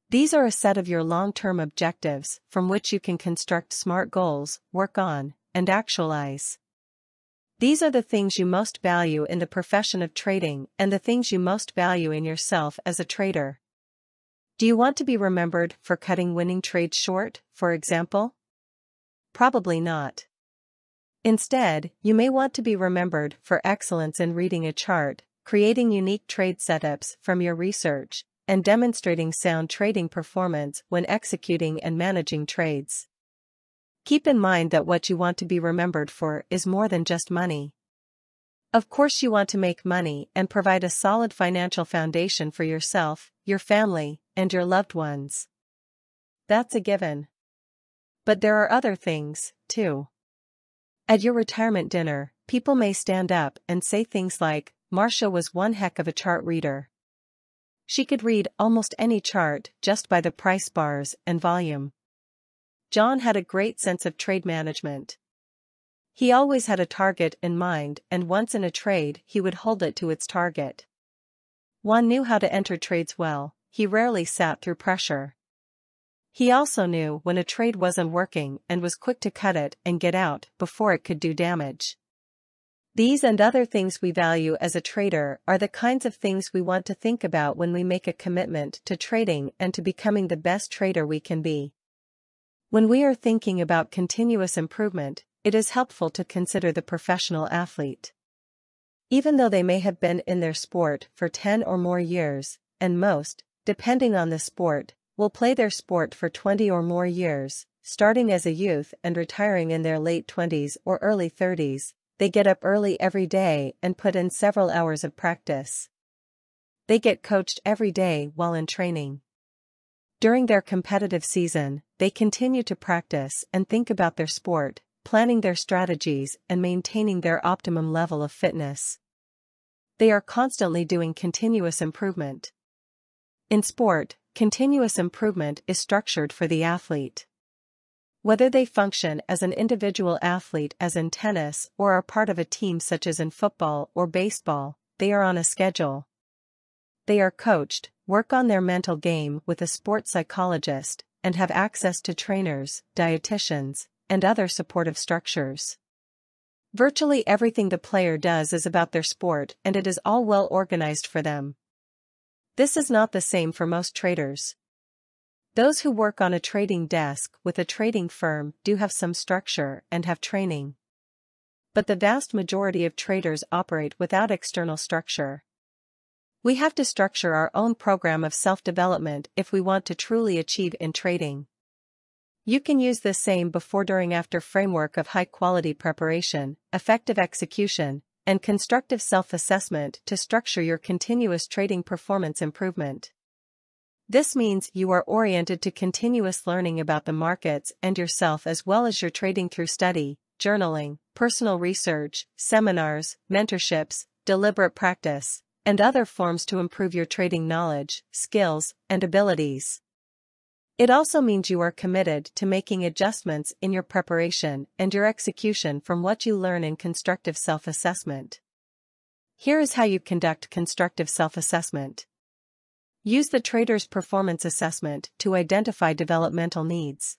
These are a set of your long-term objectives from which you can construct smart goals, work on, and actualize. These are the things you most value in the profession of trading and the things you most value in yourself as a trader. Do you want to be remembered for cutting winning trades short, for example? Probably not. Instead, you may want to be remembered for excellence in reading a chart, creating unique trade setups from your research, and demonstrating sound trading performance when executing and managing trades. Keep in mind that what you want to be remembered for is more than just money. Of course, you want to make money and provide a solid financial foundation for yourself, your family, and your loved ones. That's a given. But there are other things, too. At your retirement dinner, people may stand up and say things like, "Marcia was one heck of a chart reader. She could read almost any chart just by the price bars and volume. John had a great sense of trade management. He always had a target in mind, and once in a trade he would hold it to its target. Juan knew how to enter trades well, he rarely sat through pressure. He also knew when a trade wasn't working and was quick to cut it and get out before it could do damage." These and other things we value as a trader are the kinds of things we want to think about when we make a commitment to trading and to becoming the best trader we can be. When we are thinking about continuous improvement, it is helpful to consider the professional athlete. Even though they may have been in their sport for 10 or more years, and most, depending on the sport, will play their sport for 20 or more years, starting as a youth and retiring in their late 20s or early 30s, they get up early every day and put in several hours of practice. They get coached every day while in training. During their competitive season, they continue to practice and think about their sport, planning their strategies and maintaining their optimum level of fitness. They are constantly doing continuous improvement. In sport, continuous improvement is structured for the athlete. Whether they function as an individual athlete as in tennis or are part of a team such as in football or baseball, they are on a schedule. They are coached, work on their mental game with a sports psychologist, and have access to trainers, dietitians, and other supportive structures. Virtually everything the player does is about their sport, and it is all well organized for them. This is not the same for most traders. Those who work on a trading desk with a trading firm do have some structure and have training. But the vast majority of traders operate without external structure. We have to structure our own program of self-development if we want to truly achieve in trading. You can use this same before, during, after framework of high-quality preparation, effective execution, and constructive self-assessment to structure your continuous trading performance improvement. This means you are oriented to continuous learning about the markets and yourself, as well as your trading through study, journaling, personal research, seminars, mentorships, deliberate practice, and other forms to improve your trading knowledge, skills, and abilities. It also means you are committed to making adjustments in your preparation and your execution from what you learn in constructive self-assessment. Here is how you conduct constructive self-assessment. Use the trader's performance assessment to identify developmental needs.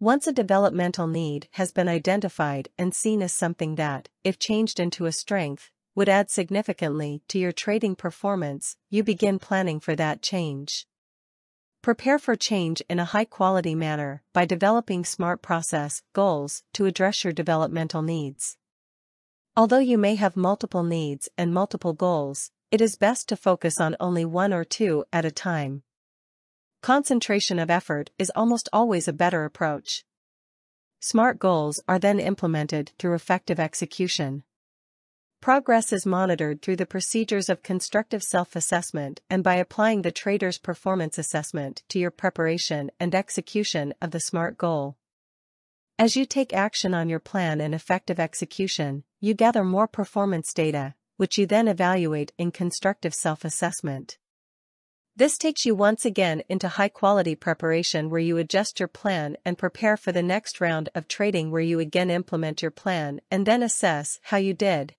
Once a developmental need has been identified and seen as something that, if changed into a strength, would add significantly to your trading performance, you begin planning for that change. Prepare for change in a high-quality manner by developing smart process goals to address your developmental needs. Although you may have multiple needs and multiple goals, it is best to focus on only one or two at a time. Concentration of effort is almost always a better approach. SMART goals are then implemented through effective execution. Progress is monitored through the procedures of constructive self-assessment and by applying the trader's performance assessment to your preparation and execution of the SMART goal. As you take action on your plan and effective execution, you gather more performance data, which you then evaluate in constructive self-assessment. This takes you once again into high-quality preparation where you adjust your plan and prepare for the next round of trading where you again implement your plan and then assess how you did.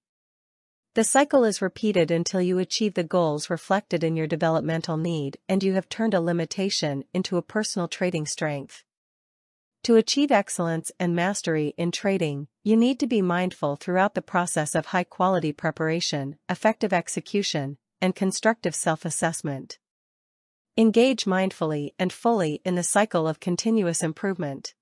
The cycle is repeated until you achieve the goals reflected in your developmental need and you have turned a limitation into a personal trading strength. To achieve excellence and mastery in trading, you need to be mindful throughout the process of high-quality preparation, effective execution, and constructive self-assessment. Engage mindfully and fully in the cycle of continuous improvement.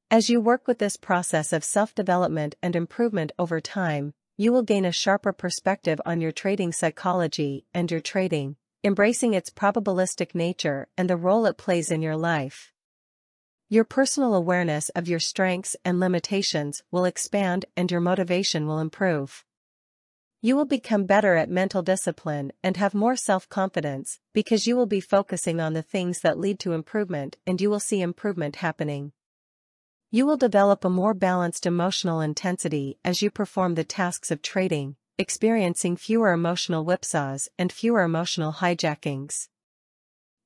As you work with this process of self-development and improvement over time, you will gain a sharper perspective on your trading psychology and your trading, embracing its probabilistic nature and the role it plays in your life. Your personal awareness of your strengths and limitations will expand and your motivation will improve. You will become better at mental discipline and have more self-confidence because you will be focusing on the things that lead to improvement and you will see improvement happening. You will develop a more balanced emotional intensity as you perform the tasks of trading, experiencing fewer emotional whipsaws and fewer emotional hijackings.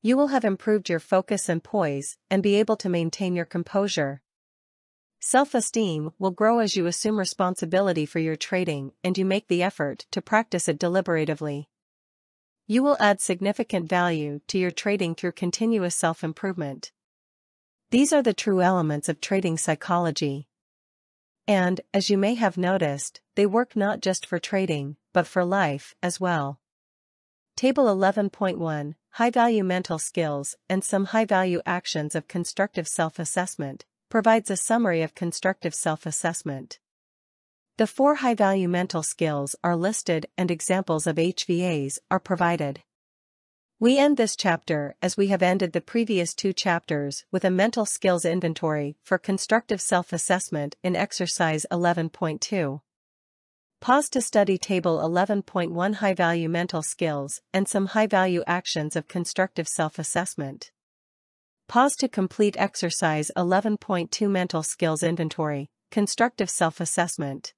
You will have improved your focus and poise and be able to maintain your composure. Self-esteem will grow as you assume responsibility for your trading and you make the effort to practice it deliberatively. You will add significant value to your trading through continuous self-improvement. These are the true elements of trading psychology. And, as you may have noticed, they work not just for trading, but for life as well. Table 11.1, High-Value Mental Skills and Some High-Value Actions of Constructive Self-Assessment, provides a summary of constructive self-assessment. The 4 high-value mental skills are listed and examples of HVAs are provided. We end this chapter as we have ended the previous 2 chapters with a mental skills inventory for constructive self-assessment in exercise 11.2. Pause to study Table 11.1 High-Value Mental Skills and Some High-Value Actions of Constructive Self-Assessment. Pause to complete exercise 11.2 Mental Skills Inventory, Constructive Self-Assessment.